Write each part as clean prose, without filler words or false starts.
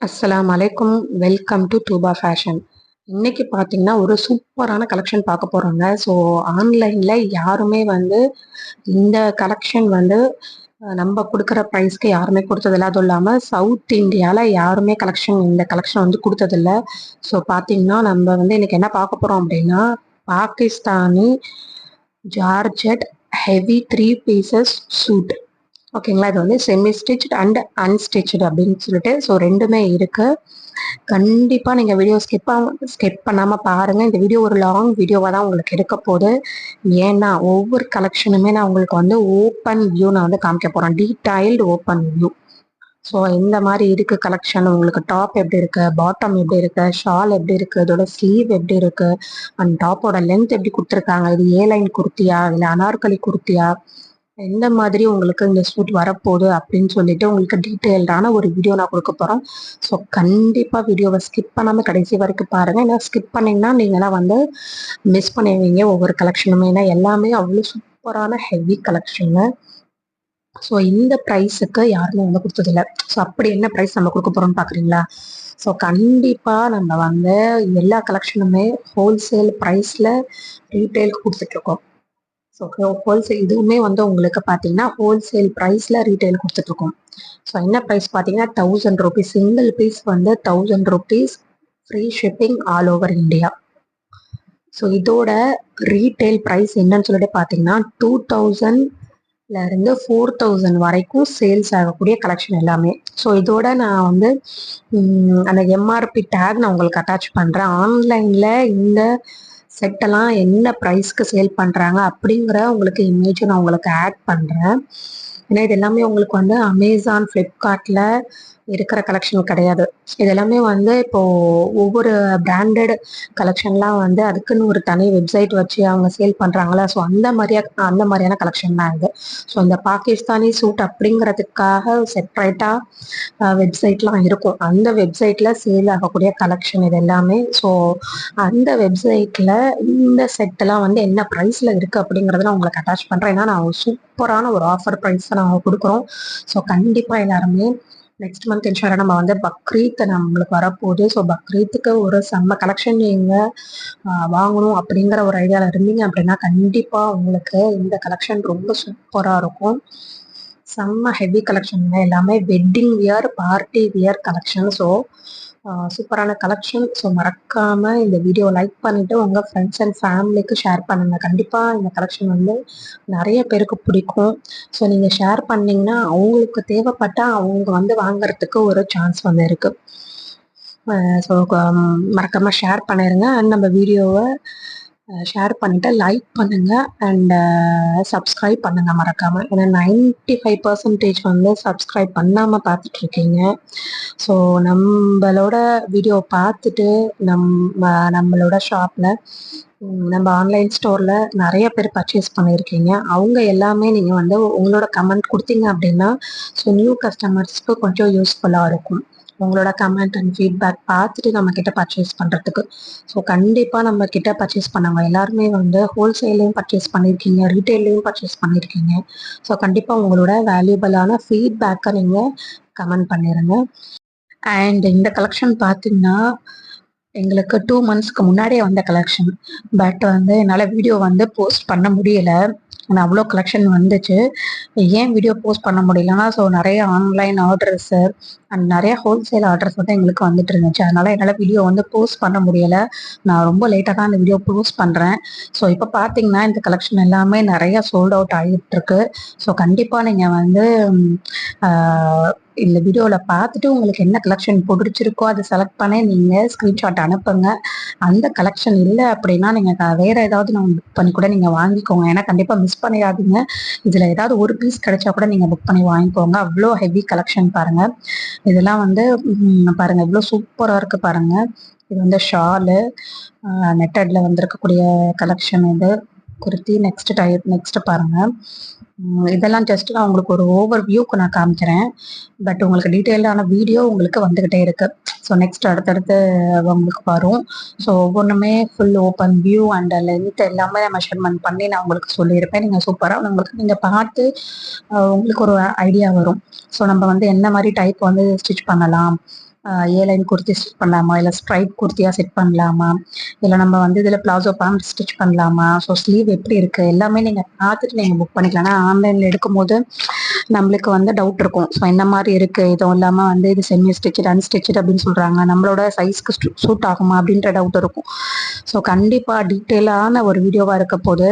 அஸ்ஸலாமு அலைக்கும். Welcome to டூபா ஃபேஷன். இன்னைக்கு பார்த்தீங்கன்னா ஒரு சூப்பரான கலெக்ஷன் பார்க்க போறோங்க. ஸோ ஆன்லைன்ல யாருமே வந்து இந்த கலெக்ஷன் வந்து நம்ம கொடுக்குற ப்ரைஸ்க்கு யாருமே கொடுத்ததில்ல. அதுவும் இல்லாமல் சவுத் இந்தியாவில் யாருமே இந்த கலெக்ஷன் வந்து கொடுத்ததில்ல. ஸோ பார்த்தீங்கன்னா நம்ம வந்து இன்னைக்கு என்ன பார்க்க போறோம் அப்படின்னா Pakistani georgette heavy 3 pieces suit. ஓகேங்களா, இது வந்து செமி ஸ்டிச் அண்ட் அன்ஸ்டிச்சு அப்படின்னு சொல்லிட்டு ஸோ ரெண்டுமே இருக்கு. கண்டிப்பா நீங்க வீடியோ ஸ்கிப் பண்ணாம பாருங்க. இந்த வீடியோ ஒரு லாங் வீடியோவா தான் உங்களுக்கு இருக்க போகுது. ஏன்னா ஒவ்வொரு கலெக்ஷனுமே நான் உங்களுக்கு வந்து ஓப்பன் வியூ நான் வந்து காமிக்க போறேன், டீடைல்டு ஓப்பன் வியூ. ஸோ இந்த மாதிரி இருக்கு கலெக்ஷன். உங்களுக்கு டாப் எப்படி இருக்கு, பாட்டம் எப்படி இருக்கு, ஷால் எப்படி இருக்கு, இதோட ஸ்லீவ் எப்படி இருக்கு, அண்ட் டாப்போட லென்த் எப்படி கொடுத்துருக்காங்க, இது ஏலைன் குர்த்தியா இல்லை அனார்கலி குர்த்தியா, எந்த மாதிரி உங்களுக்கு இந்த சூட் வரப்போகுது அப்படின்னு சொல்லிட்டு உங்களுக்கு டீட்டெயில்டான ஒரு வீடியோ நான் கொடுக்க போகிறோம். ஸோ கண்டிப்பாக வீடியோவை ஸ்கிப் பண்ணாமல் கடைசி வரைக்கும் பாருங்கள். ஏன்னா ஸ்கிப் பண்ணிங்கன்னா நீங்களாம் வந்து மிஸ் பண்ணுவீங்க ஒவ்வொரு கலெக்ஷனுமே. ஏன்னா எல்லாமே அவ்வளோ சூப்பரான ஹெவி கலெக்ஷனு. ஸோ இந்த ப்ரைஸுக்கு யாருமே வந்து கொடுத்ததில்ல. ஸோ அப்படி என்ன ப்ரைஸ் நம்ம கொடுக்க போகிறோம்னு பார்க்குறீங்களா? ஸோ கண்டிப்பாக நம்ம வந்து எல்லா கலெக்ஷனுமே ஹோல்சேல் ப்ரைஸில் ரீட்டெயிலுக்கு கொடுத்துட்ருக்கோம். ஸோ ஹோல்சேல் இதுவுமே வந்து உங்களுக்கு பார்த்தீங்கன்னா ஹோல்சேல் ப்ரைஸில் ரீட்டைல் கொடுத்துட்ருக்கோம். ஸோ என்ன ப்ரைஸ் பார்த்தீங்கன்னா 1000 rupees. சிங்கிள் பீஸ் வந்து 1000 rupees, free shipping all over India. So இதோட ரீட்டைல் ப்ரைஸ் என்னன்னு சொல்லிட்டு பார்த்தீங்கன்னா 2000 4000 வரைக்கும் சேல்ஸ் ஆகக்கூடிய கலெக்ஷன் எல்லாமே. ஸோ இதோட நான் வந்து அந்த எம்ஆர்பி டேக் நான் உங்களுக்கு அட்டாச் பண்ணுறேன். ஆன்லைனில் இந்த செட்டெல்லாம் என்ன ப்ரைஸ்க்கு சேல் பண்ணுறாங்க அப்படிங்கிற உங்களுக்கு இமேஜ் நான் உங்களுக்கு ஆட் பண்ணுறேன். ஏன்னா இது எல்லாமே உங்களுக்கு வந்து அமேசான், ஃப்ளிப்கார்ட்டில் இருக்கிற கலெக்ஷன் கிடையாது. இது எல்லாமே வந்து இப்போது ஒவ்வொரு பிராண்டட் கலெக்ஷன்லாம் வந்து அதுக்குன்னு ஒரு தனி வெப்சைட் வச்சு அவங்க சேல் பண்ணுறாங்களா. ஸோ அந்த மாதிரியான கலெக்ஷன் தான் இது. ஸோ இந்த பாகிஸ்தானி சூட் அப்படிங்கிறதுக்காக செப்பரேட்டாக வெப்சைட்லாம் இருக்கும். அந்த வெப்சைட்டில் சேல் ஆகக்கூடிய கலெக்ஷன் இது எல்லாமே. ஸோ அந்த வெப்சைட்டில் இந்த செட்டெல்லாம் வந்து என்ன ப்ரைஸில் இருக்குது அப்படிங்கிறத நான் உங்களுக்கு அட்டாச் பண்ணுறேன். ஏன்னா நான் சூப்பரான ஒரு ஆஃபர் ப்ரைஸை நாங்கள் கொடுக்குறோம். ஸோ கண்டிப்பாக எல்லாருமே நெக்ஸ்ட் மந்த் இன்ஷால்லா நம்ம வந்து பக்ரீத் நம்மளுக்கு வரப்போகுது. ஸோ பக்ரீத்துக்கு ஒரு செம்ம கலெக்ஷன் நீங்கள் வாங்கணும் அப்படிங்கிற ஒரு ஐடியாவில் இருந்தீங்க அப்படின்னா கண்டிப்பாக உங்களுக்கு இந்த கலெக்ஷன் ரொம்ப சூப்பராக இருக்கும். செம்ம ஹெவி கலெக்ஷன் எல்லாமே wedding wear, party wear collection. So சூப்பரான கலெக்ஷன். ஸோ மறக்காமல் இந்த வீடியோ லைக் பண்ணிவிட்டு உங்கள் ஃப்ரெண்ட்ஸ் அண்ட் ஃபேமிலிக்கு ஷேர் பண்ணுங்கள். கண்டிப்பாக இந்த கலெக்ஷன் வந்து நிறைய பேருக்கு பிடிக்கும். ஸோ நீங்கள் ஷேர் பண்ணிங்கன்னா அவங்களுக்கு தேவைப்பட்டால் அவங்க வந்து வாங்குறதுக்கு ஒரு சான்ஸ் வந்து இருக்குது. ஸோ மறக்காமல் ஷேர் பண்ணிடுங்க. அண்ட் நம்ம வீடியோவை ஷேர் பண்ணிவிட்டு லைக் பண்ணுங்கள் அண்ட் சப்ஸ்கிரைப் பண்ணுங்கள் மறக்காமல். ஏன்னா 95% வந்து சப்ஸ்கிரைப் பண்ணாமல் பார்த்துட்ருக்கீங்க. ஸோ நம்மளோட வீடியோ பார்த்துட்டு நம்மளோட ஷாப்பில் நம்ம ஆன்லைன் ஸ்டோரில் நிறைய பேர் பர்ச்சேஸ் பண்ணியிருக்கீங்க. அவங்க எல்லாமே நீங்கள் வந்து உங்களோட கமெண்ட் கொடுத்தீங்க அப்படின்னா ஸோ நியூ கஸ்டமர்ஸ்க்கு கொஞ்சம் யூஸ்ஃபுல்லாக இருக்கும். உங்களோட கமெண்ட் அண்ட் ஃபீட்பேக் பார்த்துட்டு நம்மக்கிட்ட பர்ச்சேஸ் பண்ணுறதுக்கு. ஸோ கண்டிப்பாக நம்மக்கிட்ட பர்ச்சேஸ் பண்ணவங்க எல்லாருமே வந்து ஹோல்சேல்லையும் பர்ச்சேஸ் பண்ணியிருக்கீங்க, ரீட்டெயிலையும் பர்ச்சேஸ் பண்ணியிருக்கீங்க. ஸோ கண்டிப்பாக உங்களோட வேல்யூபிளான ஃபீட்பேக்கை நீங்கள் கமெண்ட் பண்ணிடுங்க. அண்ட் இந்த கலெக்ஷன் பார்த்தீங்கன்னா எங்களுக்கு 2 monthsக்கு முன்னாடியே வந்த கலெக்ஷன். பட் வந்து என்னால் வீடியோ வந்து போஸ்ட் பண்ண முடியலை. ஆனால் அவ்வளோ கலெக்ஷன் வந்துச்சு. ஏன் வீடியோ போஸ்ட் பண்ண முடியலன்னா ஸோ நிறைய ஆன்லைன் ஆர்டர்ஸு அண்ட் நிறைய ஹோல்சேல் ஆர்டர்ஸ் வந்து எங்களுக்கு வந்துட்டு இருந்துச்சு. அதனால் என்னால் வீடியோ வந்து போஸ்ட் பண்ண முடியலை. நான் ரொம்ப லேட்டாக தான் இந்த வீடியோ போஸ்ட் பண்ணுறேன். ஸோ இப்போ பார்த்தீங்கன்னா இந்த கலெக்ஷன் எல்லாமே நிறைய சோல்ட் அவுட் ஆகிட்டுருக்கு. ஸோ கண்டிப்பாக நீங்கள் வந்து இந்த வீடியோவில் பார்த்துட்டு உங்களுக்கு என்ன கலெக்ஷன் பிடிச்சிருக்கோ அதை செலக்ட் பண்ணி நீங்கள் ஸ்க்ரீன்ஷாட் அனுப்புங்க. அந்த கலெக்ஷன் இல்லை அப்படின்னா நீங்கள் வேறு ஏதாவது நான் புக் பண்ணி கூட நீங்கள் வாங்கிக்கோங்க. ஏன்னா கண்டிப்பாக மிஸ் பண்ணிடாதீங்க. இதில் ஏதாவது ஒரு பீஸ் கிடைச்சா கூட நீங்கள் புக் பண்ணி வாங்கிக்கோங்க. அவ்வளோ ஹெவி கலெக்ஷன் பாருங்கள். இதெல்லாம் வந்து பாருங்கள் இவ்வளோ சூப்பராக இருக்குது பாருங்கள். இது வந்து ஷாலு நெட்டடில் வந்திருக்கக்கூடிய கலெக்ஷன். இது குர்த்தி. நெக்ஸ்ட் பாருங்கள். இதெல்லாம் ஜஸ்ட் நான் உங்களுக்கு ஒரு ஓவர் வியூக்கு நான் காமிக்கிறேன். பட் உங்களுக்கு டீட்டெயில்டான வீடியோ உங்களுக்கு வந்துக்கிட்டே இருக்குது. ஸோ நெக்ஸ்ட் அடுத்தடுத்து உங்களுக்கு வரும். ஸோ ஒவ்வொன்றுமே full open view and length எல்லாமே மெஷர்மெண்ட் பண்ணி நான் உங்களுக்கு சொல்லியிருப்பேன். நீங்கள் சூப்பராக உங்களுக்கு நீங்கள் பார்த்து உங்களுக்கு ஒரு ஐடியா வரும். ஸோ நம்ம வந்து என்ன மாதிரி டைப் வந்து ஸ்டிச் பண்ணலாம், ஏ லைன் குர்த்தி ஸ்டிச் பண்ணலாமா, இல்லை ஸ்ட்ரைட் குர்த்தியாக செட் பண்ணலாமா, இல்லை நம்ம வந்து இதில் பிளாசோ பேண்ட் ஸ்டிச் பண்ணலாமா, ஸோ ஸ்லீவ் எப்படி இருக்குது எல்லாமே நீங்கள் பார்த்துட்டு நீங்கள் புக் பண்ணிக்கலாம். ஆனால் ஆன்லைனில் எடுக்கும்போது நம்மளுக்கு வந்து டவுட் இருக்கும். ஸோ இந்த மாதிரி இருக்குது, இதுவும் இல்லாமல் வந்து இது செமி ஸ்டிச்சு அன்ஸ்டிச்சு அப்படின்னு சொல்கிறாங்க, நம்மளோட சைஸ்க்கு சூட் ஆகுமா அப்படின்ற டவுட் இருக்கும். ஸோ கண்டிப்பாக டீட்டெயிலான ஒரு வீடியோவாக இருக்க போது,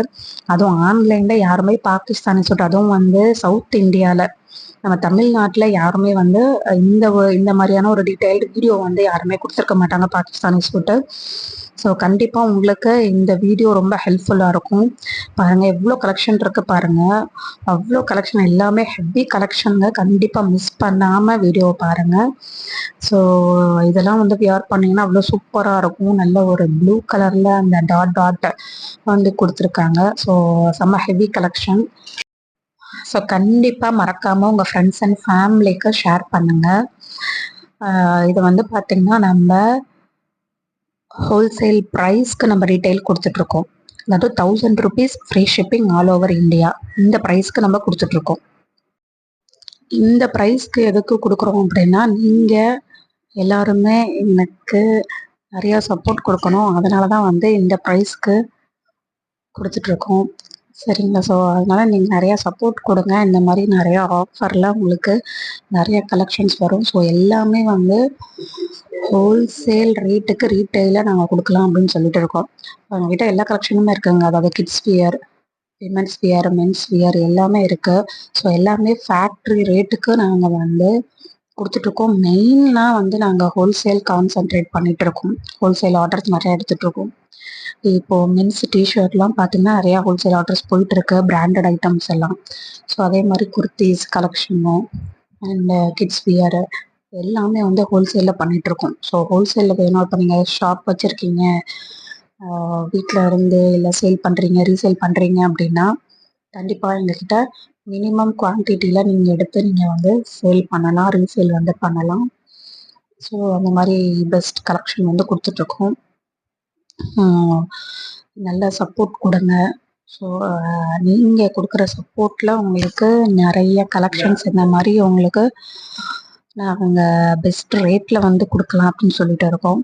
அதுவும் ஆன்லைனில் யாருமே பாகிஸ்தானி சூட், அதுவும் வந்து சவுத் இந்தியாவில் நம்ம தமிழ்நாட்டில் யாருமே வந்து இந்த மாதிரியான ஒரு டீட்டெயில்டு வீடியோ வந்து யாருமே கொடுத்துருக்க மாட்டாங்க பாகிஸ்தானி சூட்டு. ஸோ கண்டிப்பாக உங்களுக்கு இந்த வீடியோ ரொம்ப ஹெல்ப்ஃபுல்லாக இருக்கும். பாருங்கள் எவ்வளோ கலெக்ஷன் இருக்குது பாருங்கள், அவ்வளோ கலெக்ஷன் எல்லாமே ஹெவி கலெக்ஷனுங்க. கண்டிப்பாக மிஸ் பண்ணாமல் வீடியோவை பாருங்கள். ஸோ இதெல்லாம் வந்து வியர் பண்ணிங்கன்னா அவ்வளோ சூப்பராக இருக்கும். நல்ல ஒரு ப்ளூ கலரில் அந்த டாட் டாட் வந்து கொடுத்துருக்காங்க. ஸோ செம்ம ஹெவி கலெக்ஷன். ஸோ கண்டிப்பாக மறக்காமல் உங்கள் ஃப்ரெண்ட்ஸ் அண்ட் ஃபேமிலிக்கு ஷேர் பண்ணுங்கள். இது வந்து பார்த்திங்கன்னா நம்ம ஹோல்சேல் ப்ரைஸ்க்கு நம்ம ரீட்டைல் கொடுத்துட்ருக்கோம். அதாவது 1000 rupees free shipping all over India. இந்த ப்ரைஸ்க்கு நம்ம கொடுத்துட்ருக்கோம். இந்த ப்ரைஸ்க்கு எதுக்கு கொடுக்குறோம் அப்படின்னா, நீங்கள் எல்லாருமே எனக்கு நிறையா சப்போர்ட் கொடுக்கணும், அதனால தான் வந்து இந்த ப்ரைஸ்க்கு கொடுத்துட்ருக்கோம். சரிங்களா? ஸோ அதனால் நீங்கள் நிறையா சப்போர்ட் கொடுங்க. இந்த மாதிரி நிறையா ஆஃபரில் உங்களுக்கு நிறைய கலெக்ஷன்ஸ் வரும். ஸோ எல்லாமே வந்து ஹோல்சேல் ரேட்டுக்கு ரீட்டெயிலாக நாங்கள் கொடுக்கலாம் அப்படின்னு சொல்லிட்டு இருக்கோம். எங்ககிட்ட எல்லா கலெக்ஷனுமே இருக்குங்க. அதாவது kids wear, women's wear, men's wear எல்லாமே இருக்குது. ஸோ எல்லாமே ஃபேக்ட்ரி ரேட்டுக்கு நாங்கள் வந்து கொடுத்துட்ருக்கோம். மெயினாக வந்து நாங்கள் ஹோல்சேல் கான்சன்ட்ரேட் பண்ணிகிட்ருக்கோம். ஹோல்சேல் ஆர்டர்ஸ் நிறையா எடுத்துகிட்ருக்கோம். இப்போது மென்ஸ் டிஷர்ட்லாம் பார்த்திங்கன்னா நிறையா ஹோல்சேல் ஆர்டர்ஸ் போயிட்டுருக்கு, பிராண்டட் ஐட்டம்ஸ் எல்லாம். ஸோ அதே மாதிரி kurtis collection and kids wear எல்லாமே வந்து ஹோல்சேலில் பண்ணிகிட்ருக்கோம். ஸோ ஹோல்சேலில் வேணும், இப்போ நீங்கள் ஷாப் வச்சுருக்கீங்க, வீட்டில் இருந்து இல்லை சேல் பண்ணுறீங்க, ரீசேல் பண்ணுறீங்க அப்படின்னா கண்டிப்பாக எங்ககிட்ட மினிமம் குவான்டிட்டியில் நீங்கள் எடுத்து நீங்கள் வந்து சேல் பண்ணலாம், ரீசேல் வந்து பண்ணலாம். ஸோ அந்த மாதிரி பெஸ்ட் கலெக்ஷன் வந்து கொடுத்துட்ருக்கோம். நல்ல சப்போர்ட் கொடுங்க. ஸோ நீங்கள் கொடுக்குற சப்போர்ட்டில் உங்களுக்கு நிறைய கலெக்ஷன்ஸ் இந்த மாதிரி உங்களுக்கு நாங்கள் பெஸ்ட் ரேட்டில் வந்து கொடுக்கலாம் அப்படின்னு சொல்லிட்டு இருக்கோம்.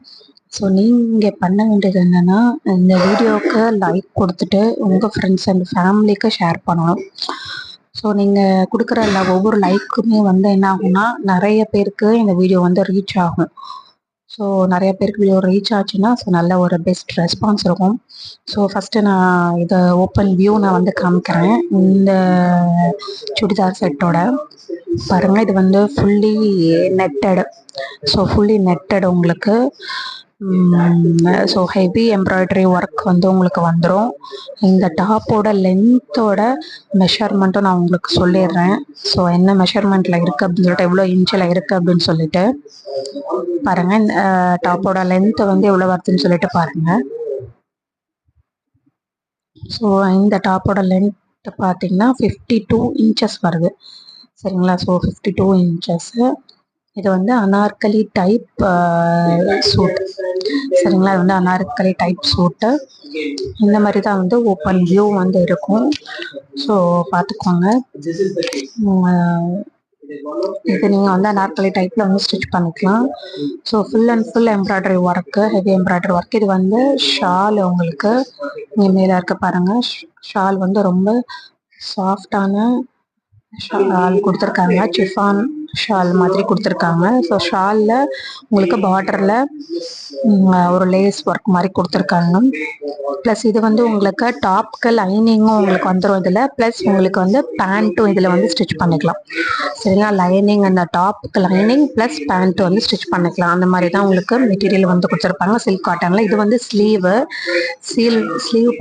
ஸோ நீங்கள் பண்ண வேண்டியது என்னென்னா, இந்த வீடியோவுக்கு லைக் கொடுத்துட்டு உங்கள் ஃப்ரெண்ட்ஸ் அண்ட் ஃபேமிலிக்கு ஷேர் பண்ணணும். ஸோ நீங்கள் கொடுக்குற ஒவ்வொரு லைக்குமே வந்து என்ன ஆகும்னா, நிறைய பேருக்கு இந்த வீடியோ வந்து ரீச் ஆகும். ஸோ நிறைய பேருக்கு வீடியோ ரீச் ஆச்சுன்னா ஸோ நல்ல ஒரு பெஸ்ட் ரெஸ்பான்ஸ் இருக்கும். ஸோ ஃபஸ்ட்டு நான் இதை ஓப்பன் வியூ நான் வந்து காமிக்கிறேன். இந்த சுடிதார் செட்டோட பாருங்கள், இது வந்து fully netted. So fully netted உங்களுக்கு. ஸோ ஹெவி எம்ப்ராய்டரி ஒர்க் வந்து உங்களுக்கு வந்துடும். இந்த டாப்போட லென்த்தோட மெஷர்மெண்ட்டும் நான் உங்களுக்கு சொல்லிடுறேன். ஸோ என்ன மெஷர்மெண்ட்டில் இருக்குது அப்படின்னு சொல்லிட்டு, எவ்வளோ இன்ச்சில் இருக்குது அப்படின்னு சொல்லிட்டு பாருங்கள். டாப்போட லென்த்து வந்து எவ்வளோ வருதுன்னு சொல்லிட்டு பாருங்கள். ஸோ இந்த டாப்போட லென்த் பார்த்தீங்கன்னா 52 inches வருது. சரிங்களா? So 52 inches. இது வந்து அனார்கலி டைப் சூட். சரிங்களா? இது வந்து அனார்கலி டைப் சூட்டு. இந்த மாதிரி தான் வந்து ஓப்பன் வியூ வந்து இருக்கும். ஸோ பார்த்துக்கோங்க. இது நீங்கள் வந்து அனார்கலி டைப்பில் வந்து ஸ்டிச் பண்ணிக்கலாம். So full and full embroidery work, heavy embroidery work. இது வந்து ஷால் உங்களுக்கு இங்கே மேலே இருக்க பாருங்கள். ஷால் வந்து ரொம்ப சாஃப்டான ஷால் கொடுத்துருக்காங்க, சிஃபான் ஷால் மாதிரி கொடுத்துருக்காங்க. ஸோ ஷாலில் உங்களுக்கு பார்டரில் ஒரு லேஸ் ஒர்க் மாதிரி கொடுத்துருக்காங்க. ப்ளஸ் இது வந்து உங்களுக்கு டாப்க்கு லைனிங்கும் உங்களுக்கு வந்துடும் இதில். ப்ளஸ் உங்களுக்கு வந்து பேண்ட்டும் இதில் வந்து ஸ்டிச் பண்ணிக்கலாம். சரிங்களா? லைனிங் அந்த டாப்புக்கு லைனிங் ப்ளஸ் பேண்ட்டு வந்து ஸ்டிச் பண்ணிக்கலாம். அந்த மாதிரி தான் உங்களுக்கு மெட்டீரியல் வந்து கொடுத்துருப்பாங்க சில்க் காட்டனில். இது வந்து ஸ்லீவ்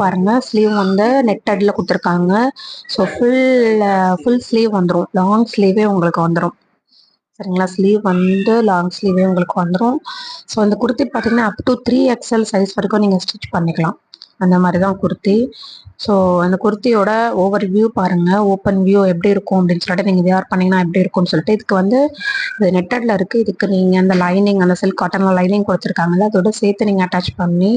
பாருங்கள். ஸ்லீவ் வந்து நெட்டடில் கொடுத்துருக்காங்க. ஸோ ஃபுல் ஸ்லீவ் வந்துடும், லாங் ஸ்லீவே உங்களுக்கு வந்துடும். சரிங்களா? ஸ்லீவ் வந்து லாங் ஸ்லீவே உங்களுக்கு வந்துடும். ஸோ இந்த குர்த்தி பார்த்தீங்கன்னா அப் டு 3XL சைஸ் வரைக்கும் நீங்கள் ஸ்டிச் பண்ணிக்கலாம். அந்த மாதிரி தான் குர்த்தி. ஸோ அந்த குர்த்தியோட ஓவர் வியூ பாருங்கள், ஓப்பன் வியூ எப்படி இருக்கும் அப்படின்னு சொல்லிட்டு நீங்கள் வியர் பண்ணிங்கன்னா எப்படி இருக்கும்னு சொல்லிட்டு. இதுக்கு வந்து இது நெட்டடில் இருக்குது. இதுக்கு நீங்கள் அந்த லைனிங், அந்த சில்க் காட்டனில் லைனிங் கொடுத்துருக்காங்கல்ல, அதோட சேர்த்து நீங்கள் அட்டாச் பண்ணி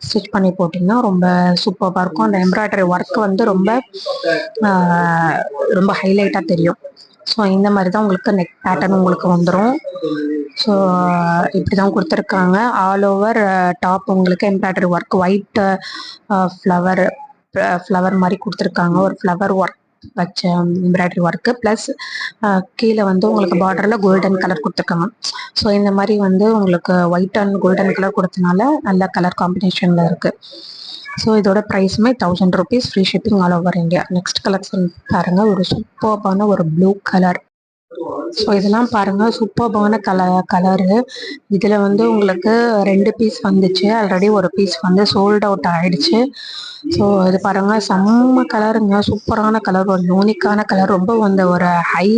ஸ்டிச் பண்ணி போட்டிங்கன்னா ரொம்ப சூப்பராக இருக்கும். அந்த எம்ப்ராய்டரி ஒர்க் வந்து ரொம்ப ஹைலைட்டாக தெரியும். ஸோ இந்த மாதிரி தான் உங்களுக்கு நெக் பேட்டர்ன் உங்களுக்கு வந்துடும். ஸோ இப்படி தான் கொடுத்துருக்காங்க. ஆல் ஓவர் டாப் உங்களுக்கு embroidery work white flower flower மாதிரி கொடுத்துருக்காங்க. ஒரு ஃப்ளவர் ஒர்க் வச்ச எம்ப்ராய்டரி ஒர்க்கு ப்ளஸ் கீழே வந்து உங்களுக்கு பார்டரில் கோல்டன் கலர் கொடுத்துருக்காங்க. ஸோ இந்த மாதிரி வந்து உங்களுக்கு ஒயிட் அண்ட் கோல்டன் கலர் கொடுத்தனால நல்ல கலர் காம்பினேஷனில் இருக்குது. ஸோ இதோட ப்ரைஸுமே 1000 rupees, free shipping all over India. Next collection பாருங்கள், ஒரு சூப்பர்பான ஒரு ப்ளூ கலர். ஸோ இதெல்லாம் பாருங்கள், சூப்பர்பான கலரு. இதில் வந்து உங்களுக்கு 2 பீஸ் வந்துச்சு, ஆல்ரெடி ஒரு பீஸ் வந்து சோல்ட் அவுட் ஆகிடுச்சு. ஸோ இது பாருங்கள், செம்ம கலருங்க, சூப்பரான கலர், ஒரு யூனிக்கான கலர், ரொம்ப வந்து ஒரு ஹை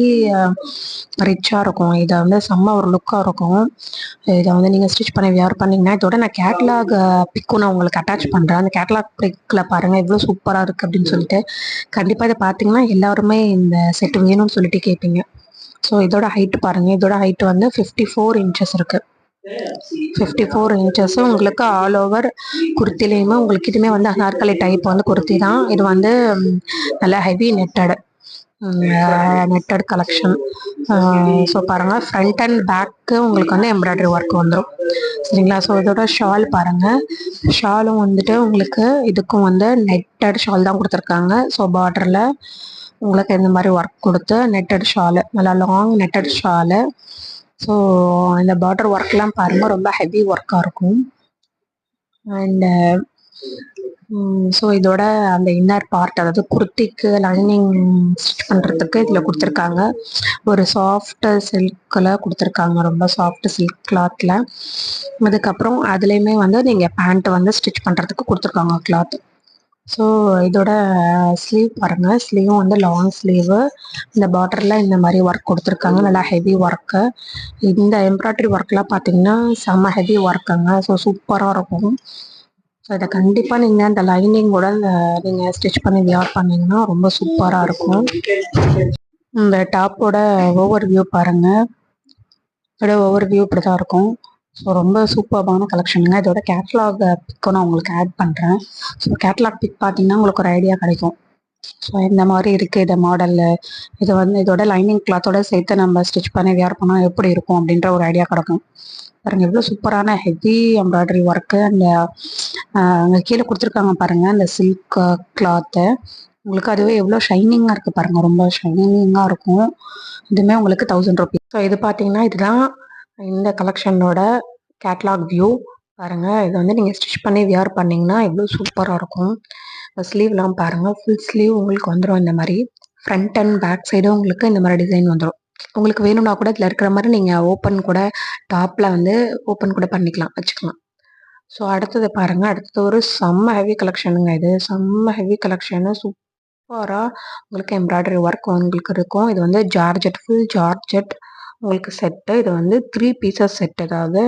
ரிச்சாக இருக்கும். இதை வந்து செம்ம ஒரு லுக்காக இருக்கும். இதை வந்து நீங்கள் ஸ்டிச் பண்ணி வியர் பண்ணிங்கன்னா, இதோட நான் கேட்லாக் பிக்கும் நான் உங்களுக்கு அட்டாச் பண்ணுறேன். அந்த கேட்லாக் பிக்கில் பாருங்கள் எவ்வளோ சூப்பராக இருக்குது அப்படின்னு சொல்லிட்டு. கண்டிப்பாக இதை பார்த்தீங்கன்னா எல்லாருமே இந்த செட் வேணும்னு சொல்லிட்டு கேட்பீங்க. ஸோ இதோட ஹைட்டு பாருங்கள், இதோட ஹைட்டு வந்து 54 inches இருக்குது. 54 inches உங்களுக்கு ஆல் ஓவர் குர்த்திலையுமே உங்களுக்கு இதுவுமே வந்து அனார்கலி டைப் வந்து குர்த்தி தான். இது வந்து நல்லா ஹெவி நெட்டட் கலெக்ஷன். ஸோ பாருங்கள், ஃப்ரண்ட் அண்ட் பேக்கு உங்களுக்கு வந்து எம்ப்ராய்டரி ஒர்க் வந்துடும், சரிங்களா. ஸோ இதோட ஷால் பாருங்கள், ஷாலும் வந்துட்டு உங்களுக்கு இதுக்கும் வந்து நெட்டட் ஷால் தான் கொடுத்துருக்காங்க. ஸோ பார்டரில் உங்களுக்கு இந்த மாதிரி ஒர்க் கொடுத்து நெட்டட் ஷாலு, நல்லா லாங் நெட்டட் ஷாலு. ஸோ இந்த பார்டர் ஒர்க்லாம் பாருங்கள், ரொம்ப ஹெவி ஒர்க்காக இருக்கும். அண்டு ஸோ இதோட அந்த இன்னர் பார்ட், அதாவது குர்த்திக்கு லைனிங் ஸ்டிச் பண்ணுறதுக்கு இதில் கொடுத்துருக்காங்க. ஒரு சாஃப்ட் சில்கில் கொடுத்துருக்காங்க, ரொம்ப சாஃப்ட் சில்க் கிளாத்தில். அதுக்கப்புறம் அதுலேயுமே வந்து நீங்கள் பேண்ட் வந்து ஸ்டிச் பண்ணுறதுக்கு கொடுத்துருக்காங்க கிளாத். ஸோ இதோட ஸ்லீவ் பாருங்கள், ஸ்லீவும் வந்து லாங் ஸ்லீவு. இந்த பார்டரில் இந்த மாதிரி ஒர்க் கொடுத்துருக்காங்க, நல்லா ஹெவி ஒர்க்கு. இந்த எம்ப்ராய்டரி ஒர்க்லாம் பார்த்தீங்கன்னா செம்ம ஹெவி ஒர்க்குங்க. ஸோ சூப்பராக இருக்கும். ஸோ இதை கண்டிப்பாக நீங்கள் அந்த லைனிங்கோட நீங்கள் ஸ்டிச் பண்ணி வியர் பண்ணிங்கன்னா ரொம்ப சூப்பராக இருக்கும். இந்த டாப்போட ஓவர் வியூ பாருங்கள், இதோட ஓவர் வியூ இப்படி தான் இருக்கும். ஸோ ரொம்ப சூப்பர்பான கலெக்ஷனுங்க. இதோட கேட்லாக் பிக்கும் நான் உங்களுக்கு ஆட் பண்ணுறேன். ஸோ கேட்லாக் பிக் பார்த்தீங்கன்னா உங்களுக்கு ஒரு ஐடியா கிடைக்கும். ஸோ இந்த மாதிரி இருக்குது இந்த மாடலில். இது வந்து இதோட லைனிங் கிளாத்தோட சேர்த்து நம்ம ஸ்டிச் பண்ணி வியர் பண்ணால் எப்படி இருக்கும் அப்படின்ற ஒரு ஐடியா கிடைக்கும். பாருங்கள் எவ்வளோ சூப்பரான ஹெவி எம்ப்ராய்டரி ஒர்க்கு. அந்த அங்கே கீழே கொடுத்துருக்காங்க பாருங்கள், அந்த சில்க் கிளாத்து உங்களுக்கு அதுவே எவ்வளோ ஷைனிங்காக இருக்குது பாருங்கள், ரொம்ப ஷைனிங்காக இருக்கும். இதுவுமே உங்களுக்கு 1000 rupees. ஸோ இது பார்த்தீங்கன்னா இதுதான் இந்த கலெக்ஷனோட கேட்லாக் வியூ பாருங்கள். இது வந்து நீங்கள் ஸ்டிச் பண்ணி வியர் பண்ணிங்கன்னா எவ்வளோ சூப்பராக இருக்கும். ஸ்லீவ்லாம் பாருங்கள், ஃபுல் ஸ்லீவ் உங்களுக்கு வந்துடும். இந்த மாதிரி ஃப்ரண்ட் அண்ட் பேக் சைடும் உங்களுக்கு இந்த மாதிரி டிசைன் வந்துடும். உங்களுக்கு வேணும்னா கூட இதில் இருக்கிற மாதிரி நீங்கள் ஓப்பன் கூட டாப்பில் வந்து ஓப்பன் கூட பண்ணிக்கலாம், வச்சுக்கலாம். ஸோ அடுத்தது பாருங்கள், அடுத்தது ஒரு செம்ம ஹெவி கலெக்ஷனுங்க. இது செம்ம ஹெவி கலெக்ஷனு, சூப்பராக உங்களுக்கு எம்ப்ராய்டரி ஒர்க் உங்களுக்கு இருக்கும். இது வந்து ஜார்ஜெட், ஃபுல் ஜார்ஜெட் உங்களுக்கு செட்டு. இது வந்து 3 pieces செட், அதாவது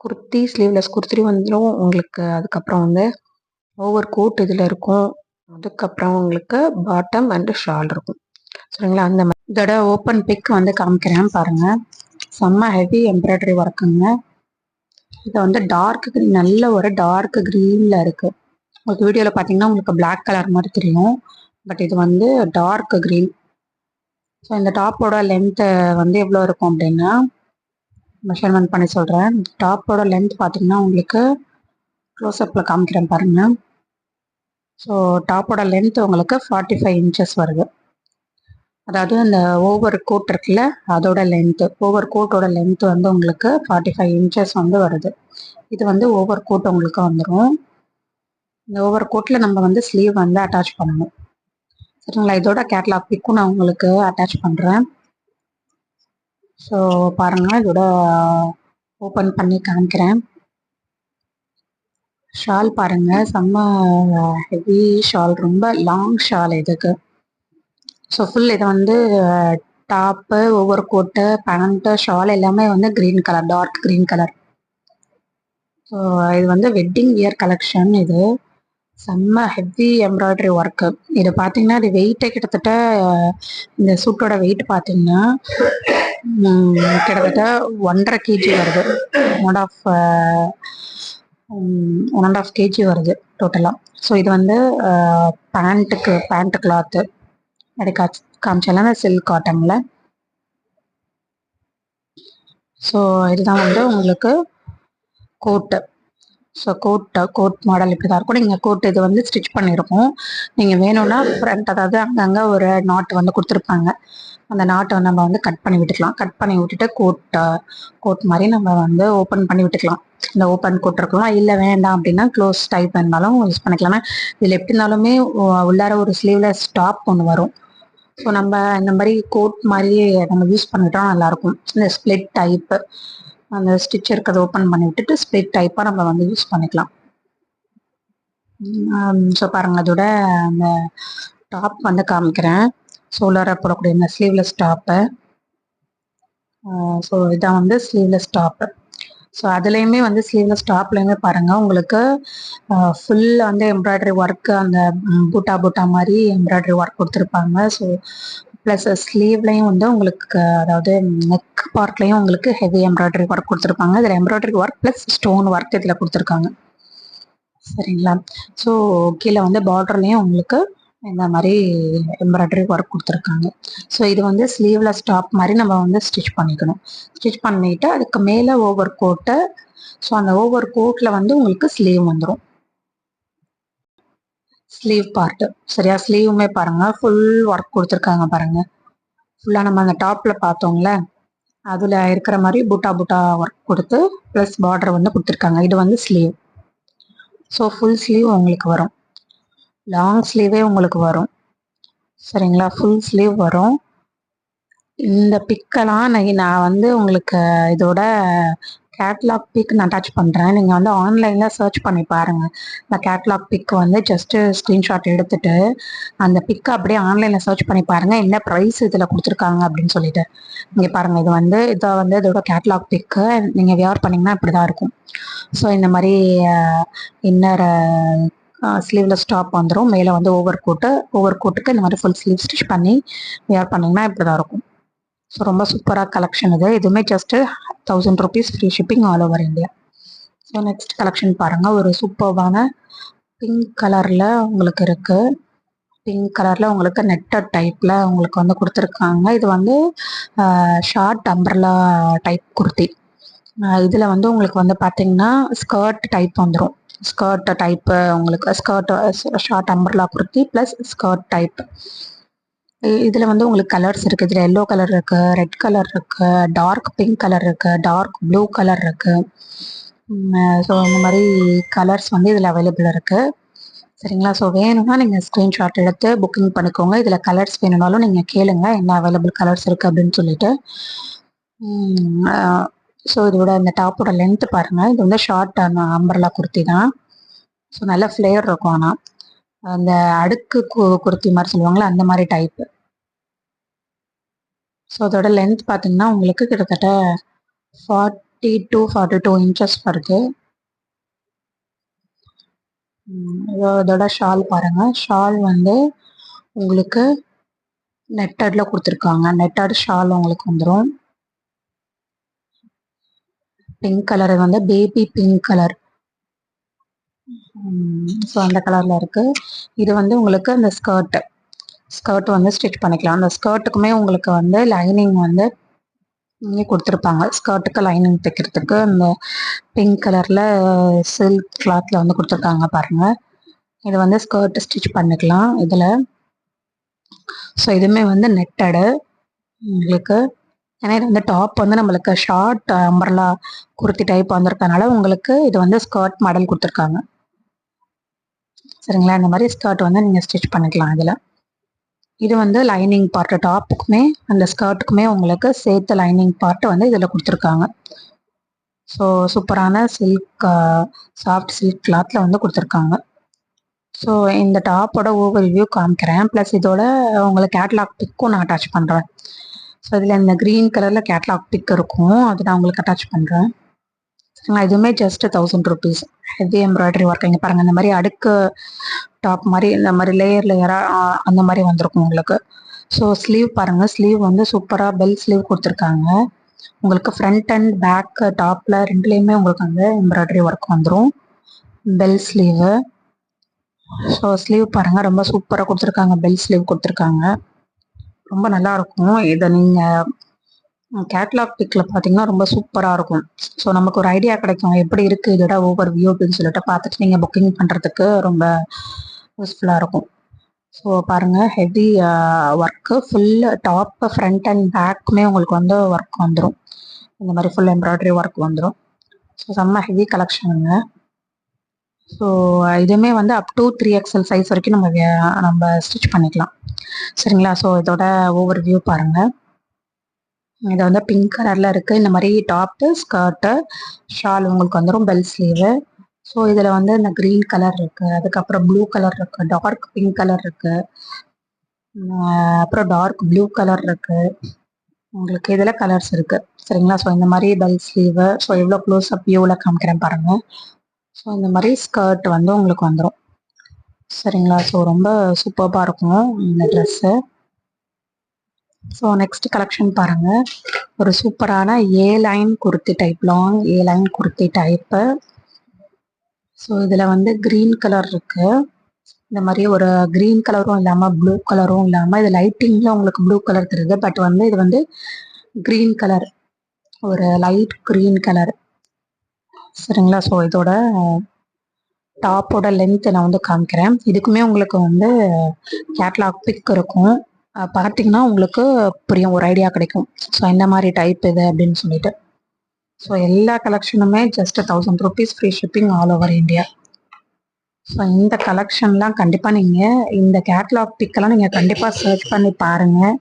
குர்த்தி ஸ்லீவ்லெஸ் குர்த்தி வந்துடும் உங்களுக்கு. அதுக்கப்புறம் வந்து ஓவர் கோட் இதில் இருக்கும். அதுக்கப்புறம் உங்களுக்கு பாட்டம் அண்டு ஷால் இருக்கும், சரிங்களா. அந்த மாதிரி இதோட ஓப்பன் பிக் வந்து காமிக்கிறேன் பாருங்கள். செம்ம ஹெவி எம்ப்ராய்டரி ஒர்க்குங்க. இதை வந்து டார்க் க்ரீன், நல்ல ஒரு டார்க் க்ரீனில் இருக்குது. உங்களுக்கு வீடியோவில் பார்த்தீங்கன்னா உங்களுக்கு பிளாக் கலர் மாதிரி தெரியும், பட் இது வந்து டார்க் க்ரீன். ஸோ இந்த டாப்போட லென்த்து வந்து எவ்வளோ இருக்கும் அப்படின்னா, மெஷர்மெண்ட் பண்ணி சொல்கிறேன். டாப்போட லென்த் பார்த்தீங்கன்னா உங்களுக்கு க்ளோஸ்அப்பில் காமிக்கிறேன் பாருங்கள். ஸோ டாப்போட லென்த் உங்களுக்கு 45 inches வருது. அதாவது அந்த ஓவர் கோட் இருக்குல்ல, அதோட லென்த்து, ஓவர் கோட்டோட லென்த் வந்து உங்களுக்கு 45 inches வந்து வருது. இது வந்து ஓவர் கோட் உங்களுக்கு வந்துடும். இந்த ஓவர் கோட்டில் நம்ம வந்து ஸ்லீவ் வந்து அட்டாச் பண்ணணும், சரிங்களா. இதோட கேட்லாக் பிக்கும் நான் உங்களுக்கு அட்டாச் பண்ணுறேன். ஸோ பாருங்கள், இதோட ஓப்பன் பண்ணி காமிக்கிறேன். ஷால் பாருங்கள், செம்ம ஹெவி ஷால், ரொம்ப லாங் ஷால் இதுக்கு. ஸோ ஃபுல் இதை வந்து top, over coat, pant, shawl எல்லாமே வந்து green colour, dark green colour. So இது வந்து வெட்டிங் வியர் கலெக்ஷன். இது செம்ம ஹெவி எம்ப்ராய்டரி ஒர்க்கு. இது பார்த்தீங்கன்னா இது வெயிட்டே கிட்டத்தட்ட, இந்த சூட்டோட வெயிட் பார்த்தீங்கன்னா கிட்டத்தட்ட 1.5 kg வருது. 1.5 kg வருது டோட்டலாக. ஸோ இது வந்து பேண்ட் கிளாத்து அப்படி காமிச்சாலும் சில்க் காட்டனில். ஸோ இதுதான் வந்து உங்களுக்கு கோட்டு. ஸோ கோட் மாடல் இப்படி தான் இருக்கும். நீங்கள் கோட் இது வந்து ஸ்டிச் பண்ணியிருக்கோம். நீங்கள் வேணும்னா ஃப்ரண்ட், அதாவது அங்கங்கே ஒரு நாட் வந்து கொடுத்துருப்பாங்க. அந்த நாட்டை நம்ம வந்து கட் பண்ணி விட்டுக்கலாம். கட் பண்ணி விட்டுட்டு கோட் மாதிரி நம்ம வந்து ஓப்பன் பண்ணி விட்டுக்கலாம். இந்த ஓப்பன் கோட் இருக்கலாம். இல்லை வேண்டாம் அப்படின்னா க்ளோஸ் டைப் இருந்தாலும் யூஸ் பண்ணிக்கலாம். இதில் எப்படி இருந்தாலுமே உள்ளார ஒரு ஸ்லீவ்லெஸ் டாப் ஒன்று வரும். ஸோ நம்ம இந்த மாதிரி கோட் மாதிரியே நம்ம யூஸ் பண்ணிட்டோம் நல்லாயிருக்கும். இந்த ஸ்ப்ளிட் டைப்பு அந்த ஸ்டிச் இருக்கிறத ஓப்பன் பண்ணி விட்டுட்டு ஸ்ப்ளிட் டைப்பாக நம்ம வந்து யூஸ் பண்ணிக்கலாம். ஸோ பாருங்கள், அதோட அந்த டாப் வந்து காமிக்கிறேன். ஸோ உள்ளார போடக்கூடிய இந்த ஸ்லீவ்லெஸ் டாப்பு. ஸோ இதான் வந்து ஸ்லீவ்லெஸ் டாப்பு. ஸோ அதுலேயுமே வந்து ஸ்லீவ்லெஸ் டாப்லேயுமே பாருங்கள், உங்களுக்கு ஃபுல் வந்து எம்ப்ராய்டரி ஒர்க்கு, அந்த பூட்டா மாதிரி எம்ப்ராய்டரி ஒர்க் கொடுத்துருப்பாங்க. ஸோ ப்ளஸ் ஸ்லீவ்லையும் வந்து உங்களுக்கு, அதாவது நெக் பார்ட்லையும் உங்களுக்கு ஹெவி எம்ப்ராய்டரி ஒர்க் கொடுத்துருப்பாங்க. இதில் embroidery work plus stone work இதில் கொடுத்துருக்காங்க. சரிங்களா? ஸோ கீழே வந்து பார்டர்லேயும் உங்களுக்கு இந்த மாதிரி எம்ப்ராய்டரி ஒர்க் கொடுத்துருக்காங்க. ஸோ இது வந்து ஸ்லீவ்லெஸ் டாப் மாதிரி நம்ம வந்து ஸ்டிச் பண்ணிக்கணும். ஸ்டிச் பண்ணிவிட்டு அதுக்கு மேலே ஓவர் கோட்டை, ஸோ அந்த ஓவர் கோட்டில் வந்து உங்களுக்கு ஸ்லீவ் வந்துடும். ஸ்லீவ் பார்ட்டு சரியா? ஸ்லீவுமே பாருங்கள் ஃபுல் ஒர்க் கொடுத்துருக்காங்க பாருங்கள். ஃபுல்லாக நம்ம அந்த டாப்பில் பார்த்தோம்ல, அதில் இருக்கிற மாதிரி பூட்டா ஒர்க் கொடுத்து ப்ளஸ் பார்டர் வந்து கொடுத்துருக்காங்க. இது வந்து ஸ்லீவ். ஸோ ஃபுல் ஸ்லீவ் உங்களுக்கு வரும். லாங் ஸ்லீவே உங்களுக்கு வரும். சரிங்களா? ஃபுல் ஸ்லீவ் வரும். இந்த பிக்கெல்லாம் நான் வந்து உங்களுக்கு இதோட கேட்லாக் பிக் நான் அட்டாச் பண்ணுறேன். நீங்கள் வந்து ஆன்லைனில் சர்ச் பண்ணி பாருங்கள். இந்த கேட்லாக் பிக் வந்து ஜஸ்ட்டு ஸ்க்ரீன்ஷாட் எடுத்துகிட்டு அந்த பிக்கை அப்படியே ஆன்லைனில் சர்ச் பண்ணி பாருங்கள், என்ன ப்ரைஸ் இதில் கொடுத்துருக்காங்க அப்படின்னு சொல்லிட்டு. இங்கே பாருங்கள், இது வந்து இதோட கேட்லாக் பிக்கு. நீங்கள் வியர் பண்ணிங்கன்னா இப்படி தான் இருக்கும். ஸோ இந்த மாதிரி இன்னர் ஸ்லீவ்லெஸ் டாப் வந்துடும். மேலே வந்து ஓவர் கோட்டுக்கு இந்த மாதிரி ஃபுல் ஸ்லீவ் ஸ்டிச் பண்ணி வியர் பண்ணிங்கன்னா இப்படி தான் இருக்கும். ஸோ ரொம்ப சூப்பராக கலெக்ஷன் இது. இதுவுமே just 1000 rupees free shipping all over India. So next collection பாருங்கள், ஒரு சூப்பர்வான பிங்க் கலரில் உங்களுக்கு இருக்குது. பிங்க் கலரில் உங்களுக்கு நெட்டட் டைப்பில் உங்களுக்கு வந்து கொடுத்துருக்காங்க. இது வந்து ஷார்ட் அம்பர்லா டைப் குர்த்தி. இதில் வந்து உங்களுக்கு வந்து பார்த்தீங்கன்னா ஸ்கர்ட் டைப் வந்துடும். ஸ்கர்ட் டைப்பு உங்களுக்கு short umbrella kurti plus skirt type. இதில் வந்து உங்களுக்கு கலர்ஸ் இருக்குது. இதில் எல்லோ கலர் இருக்குது, ரெட் கலர் இருக்குது, டார்க் பிங்க் கலர் இருக்குது, டார்க் ப்ளூ கலர் இருக்குது. ஸோ இந்த மாதிரி கலர்ஸ் வந்து இதில் அவைலபிள் இருக்குது. சரிங்களா? ஸோ வேணும்னா நீங்கள் ஸ்க்ரீன்ஷாட் எடுத்து புக்கிங் பண்ணிக்கோங்க. இதில் கலர்ஸ் வேணும்னாலும் நீங்கள் கேளுங்க என்ன அவைலபிள் கலர்ஸ் இருக்குது அப்படின்னு சொல்லிட்டு. ஸோ இதோட இந்த டாப்போட லென்த்து பாருங்கள். இது வந்து ஷார்ட் அம்பர்லா குர்த்தி தான். ஸோ நல்ல ஃப்ளேவர் இருக்கும். ஆனால் அந்த அடுக்கு குர்த்தி மாதிரி சொல்லுவாங்களே அந்த மாதிரி டைப்பு. ஸோ அதோட லென்த் பார்த்தீங்கன்னா உங்களுக்கு கிட்டத்தட்ட 40 to 42 inches வருது. இதோட ஷால் பாருங்கள். ஷால் வந்து உங்களுக்கு நெட்டடில் கொடுத்துருக்காங்க. நெட்டட் ஷால் உங்களுக்கு வந்துடும். பிங்க் கலர் வந்து பேபி பிங்க் கலர். ஸோ அந்த கலரில் இருக்குது. இது வந்து உங்களுக்கு அந்த ஸ்கர்ட் வந்து ஸ்டிச் பண்ணிக்கலாம். அந்த ஸ்கர்ட்டுக்குமே உங்களுக்கு வந்து லைனிங் வந்து இங்கே கொடுத்துருப்பாங்க. ஸ்கர்ட்டுக்கு லைனிங் தைக்கிறதுக்கு அந்த பிங்க் கலரில் சில்க் கிளாத்தில் வந்து கொடுத்துருக்காங்க பாருங்கள். இது வந்து ஸ்கர்ட் ஸ்டிச் பண்ணிக்கலாம் இதில். ஸோ இதுவுமே வந்து நெட்டடு உங்களுக்கு. ஏன்னா இது வந்து டாப் வந்து நம்மளுக்கு ஷார்ட் அம்பர்லா குர்த்தி டைப் வந்திருக்கனால உங்களுக்கு இது வந்து ஸ்கர்ட் மாடல் கொடுத்துருக்காங்க. சரிங்களா? இந்த மாதிரி ஸ்கர்ட் வந்து நீங்கள் ஸ்டிச் பண்ணிக்கலாம் இதில். இது வந்து லைனிங் பார்ட்டு, டாப்புக்குமே அந்த ஸ்கர்ட்டுக்குமே உங்களுக்கு சேர்த்து லைனிங் பார்ட்டு வந்து இதில் கொடுத்துருக்காங்க. ஸோ சூப்பரான சில்க், சாஃப்ட் சில்க் கிளாத்தில் வந்து கொடுத்துருக்காங்க. ஸோ இந்த டாப்போட ஓவர் வியூ காமிக்கிறேன். ப்ளஸ் இதோட உங்களுக்கு கேட்லாக் பிக்கும் நான் அட்டாச் பண்ணுறேன். ஸோ இதில் இந்த க்ரீன் கலரில் கேட்லாக் பிக் இருக்கும், அது நான் உங்களுக்கு அட்டாச் பண்ணுறேன். இதுவுமே just 1000 rupees. Heavy embroidery work. இங்கே பாருங்கள், இந்த மாதிரி அடுக்கு டாப் மாதிரி இந்த மாதிரி லேயராக அந்த மாதிரி வந்திருக்கும் உங்களுக்கு. ஸோ ஸ்லீவ் பாருங்கள், ஸ்லீவ் வந்து சூப்பராக பெல் ஸ்லீவ் கொடுத்துருக்காங்க. உங்களுக்கு ஃப்ரண்ட் அண்ட் பேக் டாப்பில் ரெண்டுலேயுமே உங்களுக்கு வந்து எம்ப்ராய்டரி ஒர்க் வந்துடும். Bell sleeve. ஸோ ஸ்லீவ் பாருங்கள், ரொம்ப சூப்பராக கொடுத்துருக்காங்க. பெல் ஸ்லீவ் கொடுத்துருக்காங்க, ரொம்ப நல்லாயிருக்கும். இதை நீங்கள் கேட்லாக் பிக்கில் பார்த்தீங்கன்னா ரொம்ப சூப்பராக இருக்கும். ஸோ நமக்கு ஒரு ஐடியா கிடைக்கும் எப்படி இருக்குது இதோட ஓவர் வியூ அப்படின்னு சொல்லிட்டு பார்த்துட்டு நீங்கள் புக்கிங் பண்ணுறதுக்கு ரொம்ப யூஸ்ஃபுல்லாக இருக்கும். ஸோ பாருங்கள், heavy work full top front and பேக்குமே உங்களுக்கு வந்து ஒர்க் வந்துடும். இந்த மாதிரி ஃபுல் எம்ப்ராய்டரி ஒர்க் வந்துடும். ஸோ செம்ம ஹெவி கலெக்ஷனுங்க. ஸோ இதுவுமே வந்து அப் டு 3XL சைஸ் வரைக்கும் நம்ம ஸ்டிச் பண்ணிக்கலாம். சரிங்களா? ஸோ இதோட ஓவர் வியூ பாருங்கள். இது வந்து பிங்க் கலரில் இருக்குது. இந்த மாதிரி டாப்பு, ஸ்கர்ட்டு, ஷால் உங்களுக்கு வந்துடும், பெல் ஸ்லீவு. ஸோ இதில் வந்து இந்த க்ரீன் கலர் இருக்குது, அதுக்கப்புறம் ப்ளூ கலர் இருக்குது, டார்க் பிங்க் கலர் இருக்குது, அப்புறம் டார்க் ப்ளூ கலர் இருக்குது. உங்களுக்கு இதில் கலர்ஸ் இருக்குது. சரிங்களா? ஸோ இந்த மாதிரி பெல் ஸ்லீவு. ஸோ எவ்வளோ க்ளோஸ் அப் வியூவில் காமிக்கிறேன் பாருங்கள். ஸோ இந்த மாதிரி ஸ்கர்ட் வந்து உங்களுக்கு வந்துடும். சரிங்களா? ஸோ ரொம்ப சூப்பராக இருக்கும் இந்த ட்ரெஸ்ஸு. ஸோ நெக்ஸ்ட் கலெக்ஷன் பாருங்கள். ஒரு சூப்பரான ஏ லைன் குர்த்தி டைப், லாங் ஏ லைன் குர்த்தி டைப்பு. ஸோ இதில் வந்து க்ரீன் கலர் இருக்குது. இந்த மாதிரி ஒரு க்ரீன் கலரும் இல்லாமல் ப்ளூ கலரும் இல்லாமல், இது லைட்டிங்கில் உங்களுக்கு ப்ளூ கலர் தெரியுது, பட் வந்து இது வந்து க்ரீன் கலர், ஒரு லைட் க்ரீன் கலர். சரிங்களா? ஸோ இதோட டாப்போட லென்த் நான் வந்து காமிக்கிறேன். இதுக்குமே உங்களுக்கு வந்து கேட்லாக் பிக் இருக்கும். பார்த்தீங்கன்னா உங்களுக்கு புரியும், ஒரு ஐடியா கிடைக்கும். ஸோ எந்த மாதிரி டைப் இது அப்படின்னு சொல்லிட்டு. ஸோ எல்லா கலெக்ஷனுமே just 1000 rupees free shipping all over India. So இந்த கலெக்ஷன்லாம் கண்டிப்பாக நீங்கள் இந்த கேட்லாக் பிக்கெல்லாம் நீங்கள் கண்டிப்பாக சர்ச் பண்ணி பாருங்கள்.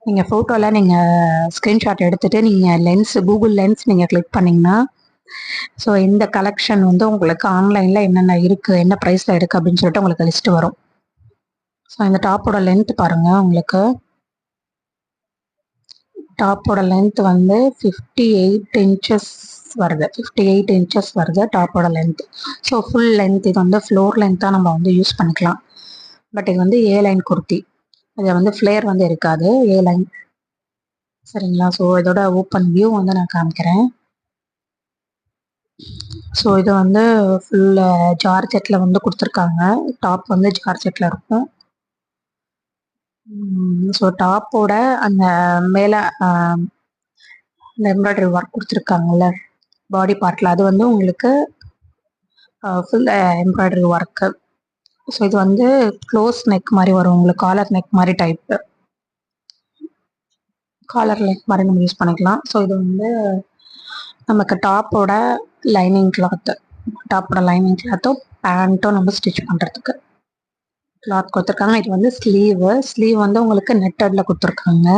நீங்கள் ஃபோட்டோவில் நீங்கள் ஸ்க்ரீன்ஷாட் எடுத்துகிட்டு நீங்கள் லென்ஸ், கூகுள் லென்ஸ் நீங்கள் கிளிக் பண்ணிங்கன்னா, ஸோ இந்த கலெக்ஷன் வந்து உங்களுக்கு ஆன்லைனில் என்னென்ன இருக்குது, என்ன ப்ரைஸில் இருக்குது அப்படின்னு சொல்லிட்டு உங்களுக்கு லிஸ்ட்டு வரும். ஸோ இந்த டாப்போட லென்த் பாருங்கள். உங்களுக்கு டாப்போட லென்த் வந்து 58 inches வருது. 58 inches வருது டாப்போட லென்த். ஸோ ஃபுல் லென்த் இது வந்து ஃப்ளோர் லென்த்தாக நம்ம வந்து யூஸ் பண்ணிக்கலாம். பட் இது வந்து ஏ லைன் குர்த்தி, இது வந்து ஃப்ளேர் வந்து இருக்காது, ஏ லைன். சரிங்களா? ஸோ இதோட ஓப்பன் வியூ வந்து நான் காமிக்கிறேன். ஸோ இது வந்து ஃபுல் ஜார்ஜெட்டில் வந்து கொடுத்துருக்காங்க. டாப் வந்து ஜார்ஜெட்டில் இருக்கும். ஸோ டாப்போட அந்த மேலே இந்த எம்ப்ராய்டரி ஒர்க் கொடுத்துருக்காங்கல்ல பாடி பார்ட்டில், அது வந்து உங்களுக்கு ஃபுல் எம்ப்ராய்டரி ஒர்க்கு. ஸோ இது வந்து க்ளோஸ் நெக் மாதிரி வரும் உங்களுக்கு, காலர் நெக் மாதிரி டைப்பு, காலர் நெக் மாதிரி நம்ம யூஸ் பண்ணிக்கலாம். ஸோ இது வந்து நமக்கு டாப்போட லைனிங் கிளாத்து, டாப்போட லைனிங் கிளாத்தும் பேண்ட்டும் நம்ம ஸ்டிச் பண்ணுறதுக்கு கிளாத் கொடுத்துருக்காங்க. இது வந்து ஸ்லீவ் வந்து உங்களுக்கு நெட்டடில் கொடுத்துருக்காங்க.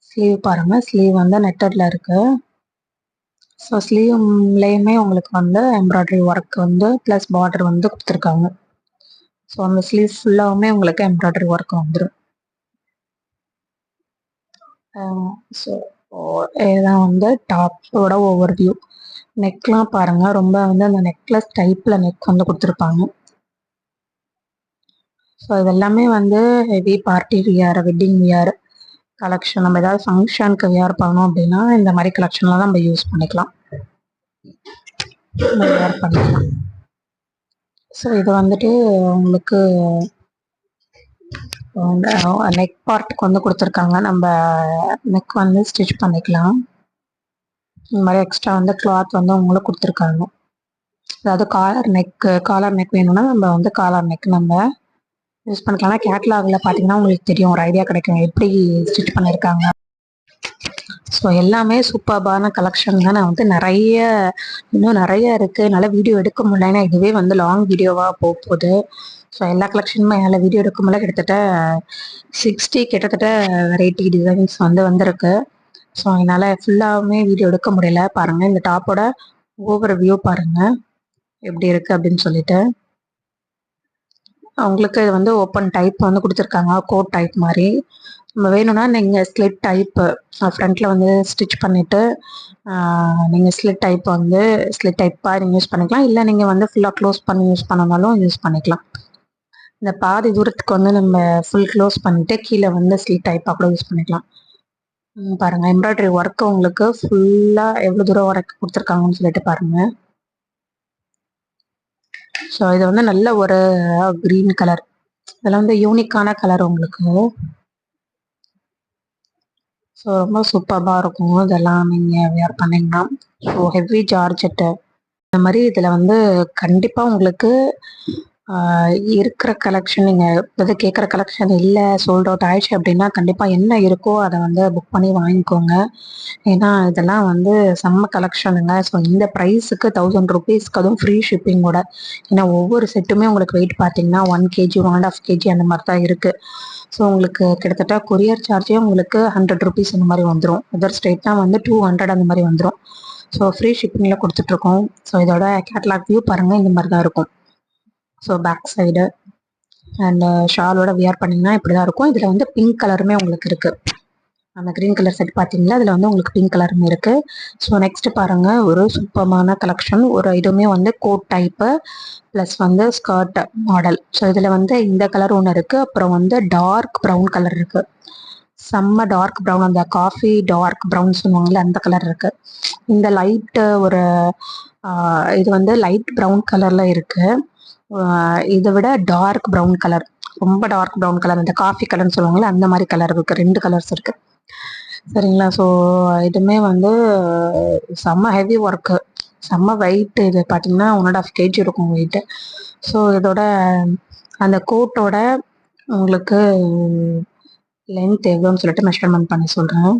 ஸ்லீவ் பாருங்கள், ஸ்லீவ் வந்து நெட்டடில் இருக்குது. ஸோ ஸ்லீவ்லேயுமே உங்களுக்கு வந்து எம்ப்ராய்டரி ஒர்க் வந்து ப்ளஸ் பார்டர் வந்து கொடுத்துருக்காங்க. ஸோ அந்த ஸ்லீவ் ஃபுல்லாகவுமே உங்களுக்கு எம்ப்ராய்டரி ஒர்க் வந்துடும். ஸோ இதுதான் வந்து டாப்போட ஓவர் வியூ. நெக்லாம் பாருங்கள், ரொம்ப வந்து அந்த நெக்லஸ் டைப்பில் நெக் வந்து கொடுத்துருப்பாங்க. ஸோ இதெல்லாமே வந்து heavy party wear, wedding wear collection. நம்ம ஏதாவது ஃபங்க்ஷனுக்கு வியர் பண்ணோம் அப்படின்னா இந்த மாதிரி கலெக்ஷன்லாம் நம்ம யூஸ் பண்ணிக்கலாம், வியர் பண்ணிக்கலாம். ஸோ இது வந்துட்டு உங்களுக்கு நெக் பார்ட்டுக்கு வந்து கொடுத்துருக்காங்க. நம்ம நெக் வந்து ஸ்டிச் பண்ணிக்கலாம். இந்த மாதிரி எக்ஸ்ட்ரா வந்து கிளாத் வந்து உங்களுக்கு கொடுத்துருக்காங்க. அதாவது காலர் நெக் வேணும்னா நம்ம வந்து காலர் நெக் நம்ம யூஸ் பண்ணிக்கலாம். கேட்லாகில் பார்த்தீங்கன்னா உங்களுக்கு தெரியும், ஒரு ஐடியா கிடைக்கும் எப்படி ஸ்டிச் பண்ணியிருக்காங்க. ஸோ எல்லாமே சூப்பர்பான கலெக்ஷன் தான். நான் வந்து இன்னும் நிறைய இருக்குது, என்னால் வீடியோ எடுக்க முடியல, ஏன்னா இதுவே வந்து லாங் வீடியோவாக போகுது. ஸோ எல்லா கலெக்ஷனுமே என்னால் வீடியோ எடுக்க முடியல. கிட்டத்தட்ட வெரைட்டி டிசைன்ஸ் வந்து வந்திருக்கு. ஸோ என்னால் ஃபுல்லாகவுமே வீடியோ எடுக்க முடியல. பாருங்கள், இந்த டாப்போட ஓவர் வியூ பாருங்கள் எப்படி இருக்குது அப்படின்னு சொல்லிட்டு. அவங்களுக்கு இது வந்து ஓப்பன் டைப் வந்து கொடுத்துருக்காங்க, கோட் டைப் மாதிரி. நம்ம வேணும்னா நீங்கள் ஸ்லிட் டைப்பு ஃப்ரண்ட்டில் வந்து ஸ்டிச் பண்ணிவிட்டு நீங்கள் ஸ்லிட் டைப்பாக நீங்கள் யூஸ் பண்ணிக்கலாம். இல்லை நீங்கள் வந்து ஃபுல்லாக க்ளோஸ் பண்ணி யூஸ் பண்ணனாலும் யூஸ் பண்ணிக்கலாம். இந்த பாதி தூரத்துக்கு வந்து நம்ம ஃபுல் க்ளோஸ் பண்ணிவிட்டு கீழே வந்து ஸ்லிட் டைப்பாக கூட யூஸ் பண்ணிக்கலாம். பாருங்கள், எம்ப்ராய்டரி ஒர்க்கு உங்களுக்கு ஃபுல்லாக எவ்வளோ தூரம் வரைக்கும் கொடுத்துருக்காங்கன்னு சொல்லிட்டு பாருங்கள். ஸோ இது வந்து நல்ல ஒரு க்ரீன் கலர், இதெல்லாம் வந்து யூனிக்கான கலர் உங்களுக்கு. ஸோ ரொம்ப சூப்பராக இருக்கும் இதெல்லாம் நீங்கள் வியர் பண்ணிங்கன்னா. ஸோ ஹெவி ஜார்ஜெட்டு இந்த மாதிரி இதில் வந்து கண்டிப்பாக உங்களுக்கு இருக்கிற கலெக்ஷன் நீங்கள் இப்போது கேட்குற கலெக்ஷன் இல்லை, சோல்ட் அவுட் ஆயிடுச்சு அப்படின்னா கண்டிப்பாக என்ன இருக்கோ அதை வந்து புக் பண்ணி வாங்கிக்கோங்க. ஏன்னா இதெல்லாம் வந்து செம்ம கலெக்ஷனுங்க. ஸோ இந்த ப்ரைஸுக்கு 1000 ருபீஸ்க்கு அதுவும் ஃப்ரீ ஷிப்பிங்கோட. ஏன்னா ஒவ்வொரு செட்டுமே உங்களுக்கு வெயிட் பார்த்தீங்கன்னா 1 கேஜி 1.5 கேஜி அந்த மாதிரி தான் இருக்குது. ஸோ உங்களுக்கு கிட்டத்தட்ட கொரியர் சார்ஜே உங்களுக்கு 100 ருபீஸ் அந்த மாதிரி வந்துடும். அதர் ஸ்டேட்னா வந்து 200 அந்த மாதிரி வந்துடும். ஸோ ஃப்ரீ ஷிப்பிங்கில் கொடுத்துட்ருக்கோம். ஸோ இதோட கேட்லாக் வியூ பாருங்கள், இந்த மாதிரி தான் இருக்கும். ஸோ பேக் சைடு அண்ட் ஷாலோட வியர் பண்ணிங்கன்னா இப்படி தான் இருக்கும். இதில் வந்து பிங்க் கலருமே உங்களுக்கு இருக்குது. அந்த க்ரீன் கலர் செட் பார்த்தீங்களா, அதில் வந்து உங்களுக்கு பிங்க் கலருமே இருக்குது. ஸோ நெக்ஸ்ட் பாருங்கள், ஒரு சூப்பர்மான கலெக்ஷன். ஒரு இதுவுமே வந்து கோட் டைப்பு ப்ளஸ் வந்து ஸ்கர்ட் மாடல். ஸோ இதில் வந்து இந்த கலர் ஒன்று இருக்குது, அப்புறம் வந்து டார்க் ப்ரௌன் கலர் இருக்குது. செம்ம டார்க் ப்ரௌன், அந்த காஃபி டார்க் ப்ரௌன் சொல்லுவாங்கல்ல அந்த கலர் இருக்குது. இந்த லைட்டு ஒரு இது வந்து லைட் ப்ரௌன் கலரில் இருக்குது. இதை விட டார்க் ப்ரௌன் கலர், ரொம்ப டார்க் ப்ரௌன் கலர், அந்த காஃபி கலர்னு சொல்லுவாங்கள்ல அந்த மாதிரி கலர் இருக்குது. 2 கலர்ஸ் இருக்குது. சரிங்களா. ஸோ இதுவுமே வந்து செம்ம ஹெவி ஒர்க்கு, செம்ம வெயிட். இது பார்த்தீங்கன்னா 1.5 கேஜி இருக்கும் வெயிட்டு. ஸோ இதோட அந்த கோட்டோட உங்களுக்கு லென்த் எவ்வளோன்னு சொல்லிட்டு மெஷர்மெண்ட் பண்ணி சொல்கிறேன்.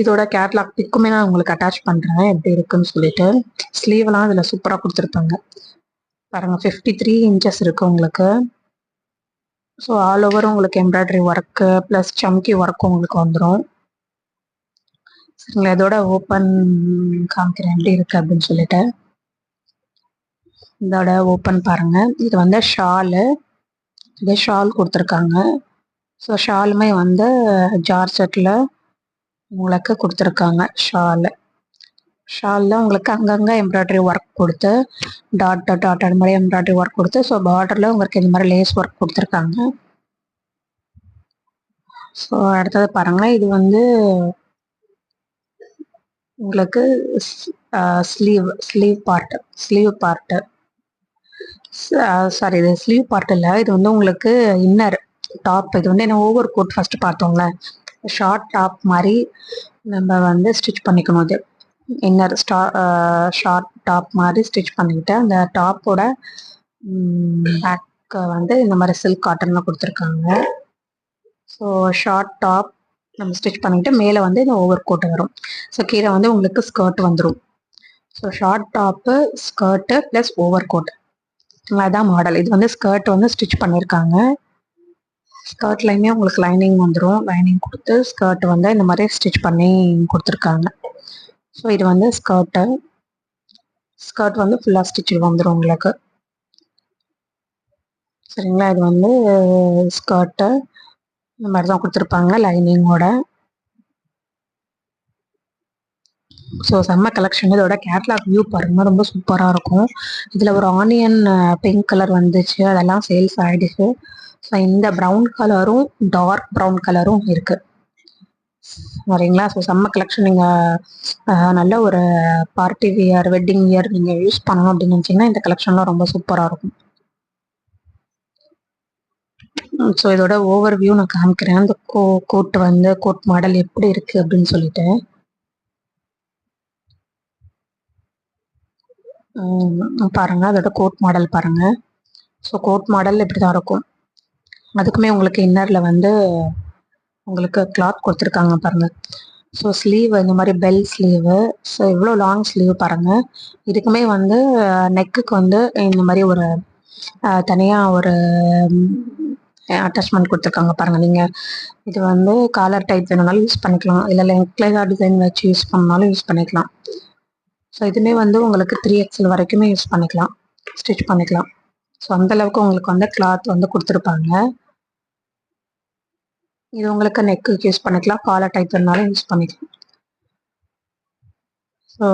இதோட கேட்லாக் பிக்குமே நான் உங்களுக்கு அட்டாச் பண்ணுறேன் எப்படி இருக்குன்னு சொல்லிட்டு. ஸ்லீவ்லாம் இதில் சூப்பராக கொடுத்துருப்பாங்க பாருங்கள். 53 இன்ச்சஸ் இருக்குது உங்களுக்கு. ஸோ ஆல் ஓவர் உங்களுக்கு எம்ப்ராய்டரி ஒர்க்கு ப்ளஸ் சம்கி ஒர்க்கு உங்களுக்கு வந்துடும். சரிங்களா. இதோட ஓப்பன் காமிக்கிறேன் எப்படி இருக்குது அப்படின்னு சொல்லிட்டு. இதோட ஓப்பன் பாருங்கள். இது வந்து ஷாலு, இதே ஷால் கொடுத்துருக்காங்க. ஸோ ஷாலுமே வந்து ஜார்ஜெட்டில் உங்களுக்கு கொடுத்துருக்காங்க. ஷாலில் உங்களுக்கு அங்கங்கே எம்ப்ராய்டரி ஒர்க் கொடுத்து டாட் அது மாதிரி எம்ப்ராய்டரி ஒர்க் கொடுத்து, ஸோ பார்டரில் உங்களுக்கு இந்த மாதிரி லேஸ் ஒர்க் கொடுத்துருக்காங்க. ஸோ அடுத்தது பாருங்கள், இது வந்து உங்களுக்கு ஸ்லீவ் பார்ட்டு சாரி, இது ஸ்லீவ் பார்ட் இல்லை, இது வந்து உங்களுக்கு இன்னர் டாப். இது வந்து என்ன ஓவர் கோட் ஃபஸ்ட்டு பார்த்தோங்களே, ஷார்ட் டாப் மாதிரி நம்ம வந்து ஸ்டிச் பண்ணிக்கணும். இது இன்னர் ஷார்ட் டாப் மாதிரி ஸ்டிச் பண்ணிக்கிட்டு அந்த டாப்போட பேக்கை வந்து இந்த மாதிரி சில்க் காட்டனில் கொடுத்துருக்காங்க. ஸோ ஷார்ட் டாப் நம்ம ஸ்டிச் பண்ணிக்கிட்டு மேலே வந்து இந்த ஓவர் கோட் வரும். ஸோ கீழே வந்து உங்களுக்கு ஸ்கர்ட் வந்துடும். So short top, skirt plus over coat, அதான் மாடல். இது வந்து ஸ்கர்ட் வந்து ஸ்டிச் பண்ணியிருக்காங்க. ஸ்கர்ட்லையுமே உங்களுக்கு லைனிங் வந்துடும். லைனிங் கொடுத்து ஸ்கர்ட் வந்து இந்த மாதிரி ஸ்டிச் பண்ணி கொடுத்துருக்காங்க. ஸோ இது வந்து ஸ்கர்ட் வந்து ஃபுல்லாக ஸ்டிச் வந்துடும் உங்களுக்கு. சரிங்களா. இது வந்து ஸ்கர்ட்டு இந்த மாதிரி தான் கொடுத்துருப்பாங்க லைனிங்கோட. ஸோ செம்ம கலெக்ஷன். இதோட கேட்லாக் வியூ பாருங்கள், ரொம்ப சூப்பராக இருக்கும். இதில் ஒரு ஆனியன் பிங்க் கலர் வந்துச்சு, அதெல்லாம் சேல்ஸ் ஆகிடுச்சு. ஸோ இந்த ப்ரௌன் கலரும் டார்க் ப்ரௌன் கலரும் இருக்குது. சரிங்களா. ஸோ செம்ம கலெக்ஷன். நீங்கள் நல்ல ஒரு பார்ட்டி வியர், வெட்டிங் வியர் நீங்கள் யூஸ் பண்ணணும் அப்படின்னு நினச்சிங்கன்னா இந்த கலெக்ஷன்லாம் ரொம்ப சூப்பராக இருக்கும். ஸோ இதோட ஓவர் வியூ நான் காமிக்கிறேன். அந்த கோட் வந்து கோட் மாடல் எப்படி இருக்குது அப்படின்னு சொல்லிட்டு. பாருங்கள், அதோட கோட் மாடல் பாருங்கள். ஸோ கோட் மாடல் இப்படி தான் இருக்கும். அதுக்குமே உங்களுக்கு இன்னரில் வந்து உங்களுக்கு கிளாத் கொடுத்துருக்காங்க பாருங்கள். ஸோ ஸ்லீவ் இந்த மாதிரி பெல் ஸ்லீவு. ஸோ இவ்வளோ லாங் ஸ்லீவ் பாருங்கள். இதுக்குமே வந்து நெக்குக்கு வந்து இந்த மாதிரி ஒரு தனியாக ஒரு அட்டாச்மெண்ட் கொடுத்துருக்காங்க பாருங்கள். நீங்கள் இது வந்து காலர் டைப் வேணுனாலும் யூஸ் பண்ணிக்கலாம், இல்லை நெக்லைஸாக டிசைன் வச்சு யூஸ் பண்ணாலும் யூஸ் பண்ணிக்கலாம். ஸோ இதுவுமே வந்து உங்களுக்கு 3XL வரைக்குமே யூஸ் பண்ணிக்கலாம், ஸ்டிச் பண்ணிக்கலாம். ஸோ அந்தளவுக்கு உங்களுக்கு வந்து கிளாத் வந்து கொடுத்துருப்பாங்க. இது உங்களுக்கு நெக்குக்கு யூஸ் பண்ணிக்கலாம், காலர் டைப் வேணுனாலும் யூஸ் பண்ணிக்கலாம். So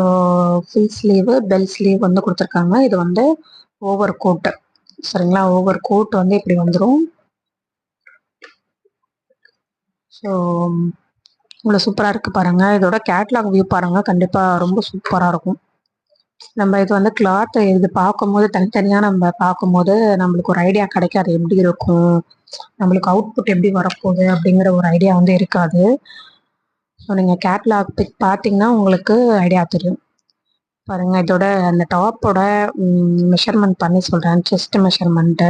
full sleeve bell sleeve வந்து கொடுத்துருக்காங்க. இது வந்து ஓவர் கோட்டு. சரிங்களா. ஓவர் கோட் வந்து இப்படி வந்துடும். ஸோ இவ்வளோ சூப்பராக இருக்குது பாருங்கள். இதோட கேட்லாக் வியூ பாருங்கள், கண்டிப்பாக ரொம்ப சூப்பராக இருக்கும். நம்ம இது வந்து கிளாத் இது பார்க்கும்போது தனித்தனியாக நம்ம பார்க்கும்போது நம்மளுக்கு ஒரு ஐடியா கிடைக்காது எப்படி இருக்கும் நம்மளுக்கு அவுட்புட் எப்படி வரப்போகுது அப்படிங்கிற ஒரு ஐடியா வந்து இருக்காது. ஸோ நீங்கள் கேட்லாக் பிக் பார்த்தீங்கன்னா உங்களுக்கு ஐடியா தெரியும். பாருங்கள், இதோட அந்த டாப்போட மெஷர்மெண்ட் பண்ணி சொல்கிறேன், செஸ்ட் மெஷர்மெண்ட்டு.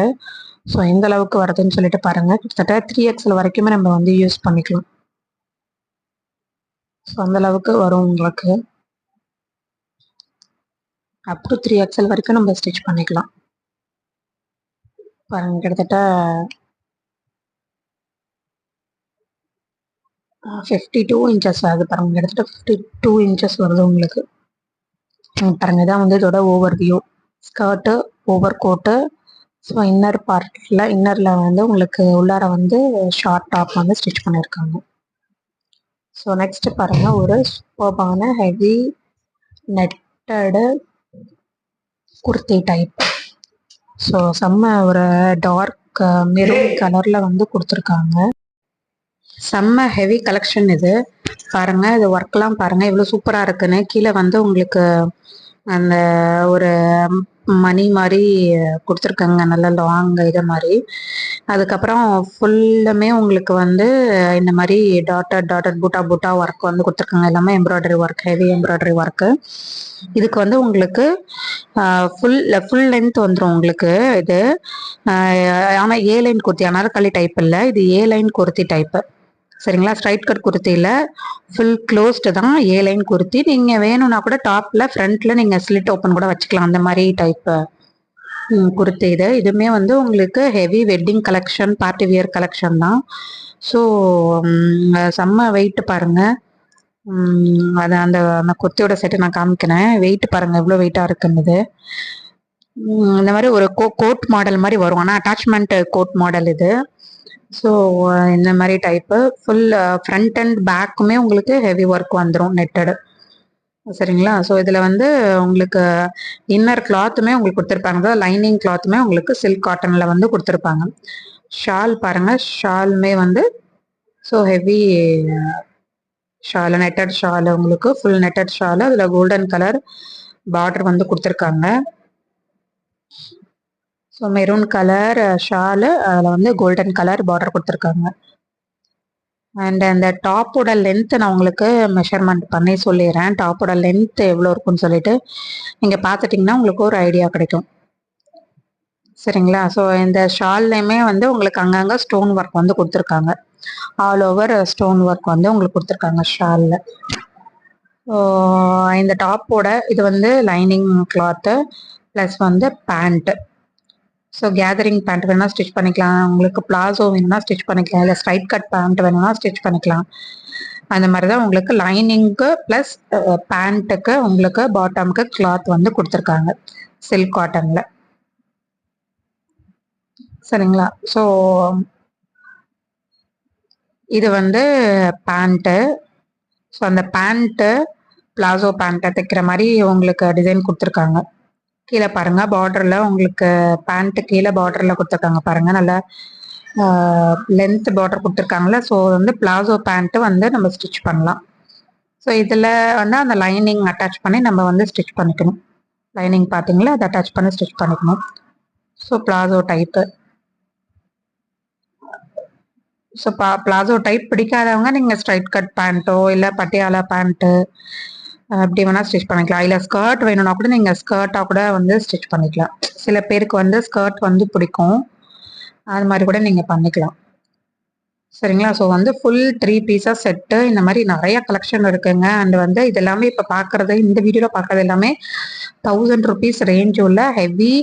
ஸோ எந்த அளவுக்கு வருதுன்னு சொல்லிட்டு பாருங்கள். கிட்டத்தட்ட 3XL வரைக்குமே நம்ம வந்து யூஸ் பண்ணிக்கலாம். ஸோ அந்த அளவுக்கு வரும் உங்களுக்கு. அப் டு 3XL வரைக்கும் நம்ம ஸ்டிச் பண்ணிக்கலாம். பாருங்கள், கிட்டத்தட்ட 52 இன்ச்சஸ் ஆகுது. பாருங்கள், கிட்டத்தட்ட 52 இன்ச்சஸ் வருது உங்களுக்கு. பாருங்க, இதான் வந்து இதோட over view. Skirt, over coat. So இன்னரில் வந்து உங்களுக்கு உள்ளார வந்து ஷார்ட் டாப் வந்து ஸ்டிச் பண்ணியிருக்காங்க. ஸோ நெக்ஸ்ட் பாருங்க, ஒரு சூப்பர்பான heavy netted kurti type. So செம்ம ஒரு டார்க் மெரூன் கலர்ல வந்து கொடுத்துருக்காங்க. செம்ம ஹெவி கலெக்ஷன் இது. பாருங்க, இது ஒர்க்லாம் பாருங்க எவ்வளோ சூப்பராக இருக்குன்னு. கீழே வந்து உங்களுக்கு அந்த ஒரு மணி மாதிரி கொடுத்துருக்காங்க, நல்ல லாங் இது மாதிரி. அதுக்கப்புறம் ஃபுல்லுமே உங்களுக்கு வந்து இந்த மாதிரி டாட்டட் பூட்டா ஒர்க் வந்து கொடுத்துருக்காங்க. எல்லாமே embroidery work, heavy embroidery work. இதுக்கு வந்து உங்களுக்கு ஃபுல் லென்த் வந்துடும் உங்களுக்கு இது. ஆனால் ஏ லைன் குர்த்தி, அனார்கலி டைப் இல்லை, இது ஏ லைன் குர்த்தி டைப்பு. சரிங்களா, ஸ்ட்ரைட் கட் குர்த்தியில் ஃபுல் க்ளோஸ்டு தான் ஏ லைன் குர்த்தி. நீங்கள் வேணும்னா கூட டாப்பில் ஃப்ரண்ட்டில் நீங்கள் ஸ்லிட் ஓப்பன் கூட வச்சுக்கலாம், அந்த மாதிரி டைப்பு குர்த்தி இது. இதுவுமே வந்து உங்களுக்கு heavy wedding collection, party wear collection தான். ஸோ செம்ம வெயிட் பாருங்கள். அது அந்த அந்த குர்த்தியோட செட்டு நான் காமிக்கிறேன். வெயிட் பாருங்கள் எவ்வளோ வெயிட்டாக இருக்குன்னு. இந்த மாதிரி ஒரு கோட் மாடல் மாதிரி வரும், ஆனால் அட்டாச்மெண்ட் கோட் மாடல் இது. ஸோ இந்த மாதிரி டைப்பு ஃபுல் ஃப்ரண்ட் அண்ட் பேக்குமே உங்களுக்கு ஹெவி ஒர்க் வந்துடும், நெட்டடு. சரிங்களா, ஸோ இதில் வந்து உங்களுக்கு இன்னர் கிளாத்துமே உங்களுக்கு கொடுத்துருப்பாங்க, லைனிங் கிளாத்துமே உங்களுக்கு சில்க் காட்டனில் வந்து கொடுத்துருப்பாங்க. ஷால் பாருங்கள், ஷாலுமே வந்து so heavy shawl, netted shawl, உங்களுக்கு ஃபுல் நெட்டட் ஷால். அதில் கோல்டன் கலர் பார்டர் வந்து கொடுத்துருக்காங்க. ஸோ மெரூன் கலர் ஷாலு, அதில் வந்து கோல்டன் கலர் பார்டர் கொடுத்துருக்காங்க. அண்ட் அந்த டாப்போட லென்த் நான் உங்களுக்கு மெஷர்மெண்ட் பண்ணி சொல்லிடுறேன். டாப்போட லென்த் எவ்வளோ இருக்குன்னு சொல்லிட்டு நீங்கள் பார்த்துட்டிங்கன்னா உங்களுக்கு ஒரு ஐடியா கிடைக்கும். சரிங்களா, ஸோ இந்த ஷால்லையுமே வந்து உங்களுக்கு அங்கங்கே ஸ்டோன் ஒர்க் வந்து கொடுத்துருக்காங்க. ஆல் ஓவர் ஸ்டோன் ஒர்க் வந்து உங்களுக்கு கொடுத்துருக்காங்க ஷாலில். ஸோ இந்த டாப்போட இது வந்து லைனிங் கிளாத்து ப்ளஸ் வந்து பேண்ட்டு. ஸோ கேதரிங் பேண்ட் வேணும்னா ஸ்டிச் பண்ணிக்கலாம், உங்களுக்கு பிளாசோ வேணும்னா ஸ்டிச் பண்ணிக்கலாம், இல்லை ஸ்ட்ரைட் கட் பேண்ட் வேணும்னா ஸ்டிச் பண்ணிக்கலாம். அந்த மாதிரி தான் உங்களுக்கு லைனிங்க்கு ப்ளஸ் பேண்ட்டுக்கு உங்களுக்கு பாட்டமுக்கு கிளாத் வந்து கொடுத்துருக்காங்க சில்க் காட்டனில். சரிங்களா, ஸோ இது வந்து பேண்ட்டு. ஸோ அந்த பேண்ட்டு பிளாசோ பேண்ட்டை தைக்கிற மாதிரி உங்களுக்கு டிசைன் கொடுத்துருக்காங்க. கீழே பாருங்க, பார்டர்ல உங்களுக்கு பேண்ட் கீழே பார்டர்ல கொடுத்துருக்காங்க பாருங்க, நல்ல லென்த் பார்டர் கொடுத்துருக்காங்களா. ஸோ வந்து பிளாசோ பேண்ட்டு வந்து நம்ம ஸ்டிச் பண்ணலாம். ஸோ இதில் வந்து அந்த லைனிங் அட்டாச் பண்ணி நம்ம வந்து ஸ்டிச் பண்ணிக்கணும். லைனிங் பார்த்தீங்களா, அதை அட்டாச் பண்ணி ஸ்டிச் பண்ணிக்கணும். So palazzo type. So palazzo type பிடிக்காதவங்க நீங்கள் ஸ்ட்ரைட் கட் பேண்ட்டோ இல்லை பட்டியாலா பேண்ட்டு அப்படி வேணால் ஸ்டிச் பண்ணிக்கலாம். இல்லை ஸ்கர்ட் வேணும்னா கூட நீங்கள் ஸ்கர்ட்டாக கூட வந்து ஸ்டிச் பண்ணிக்கலாம். சில பேருக்கு வந்து ஸ்கர்ட் வந்து பிடிக்கும், அது மாதிரி கூட நீங்கள் பண்ணிக்கலாம். சரிங்களா, ஸோ வந்து ஃபுல் 3 பீஸஸ் செட்டு இந்த மாதிரி நிறைய கலெக்ஷன் இருக்குங்க. அண்ட் வந்து இது எல்லாமே இப்போ பார்க்குறது, இந்த வீடியோவில் பார்க்குறது எல்லாமே 1000 rupees ரேஞ்ச் உள்ள heavy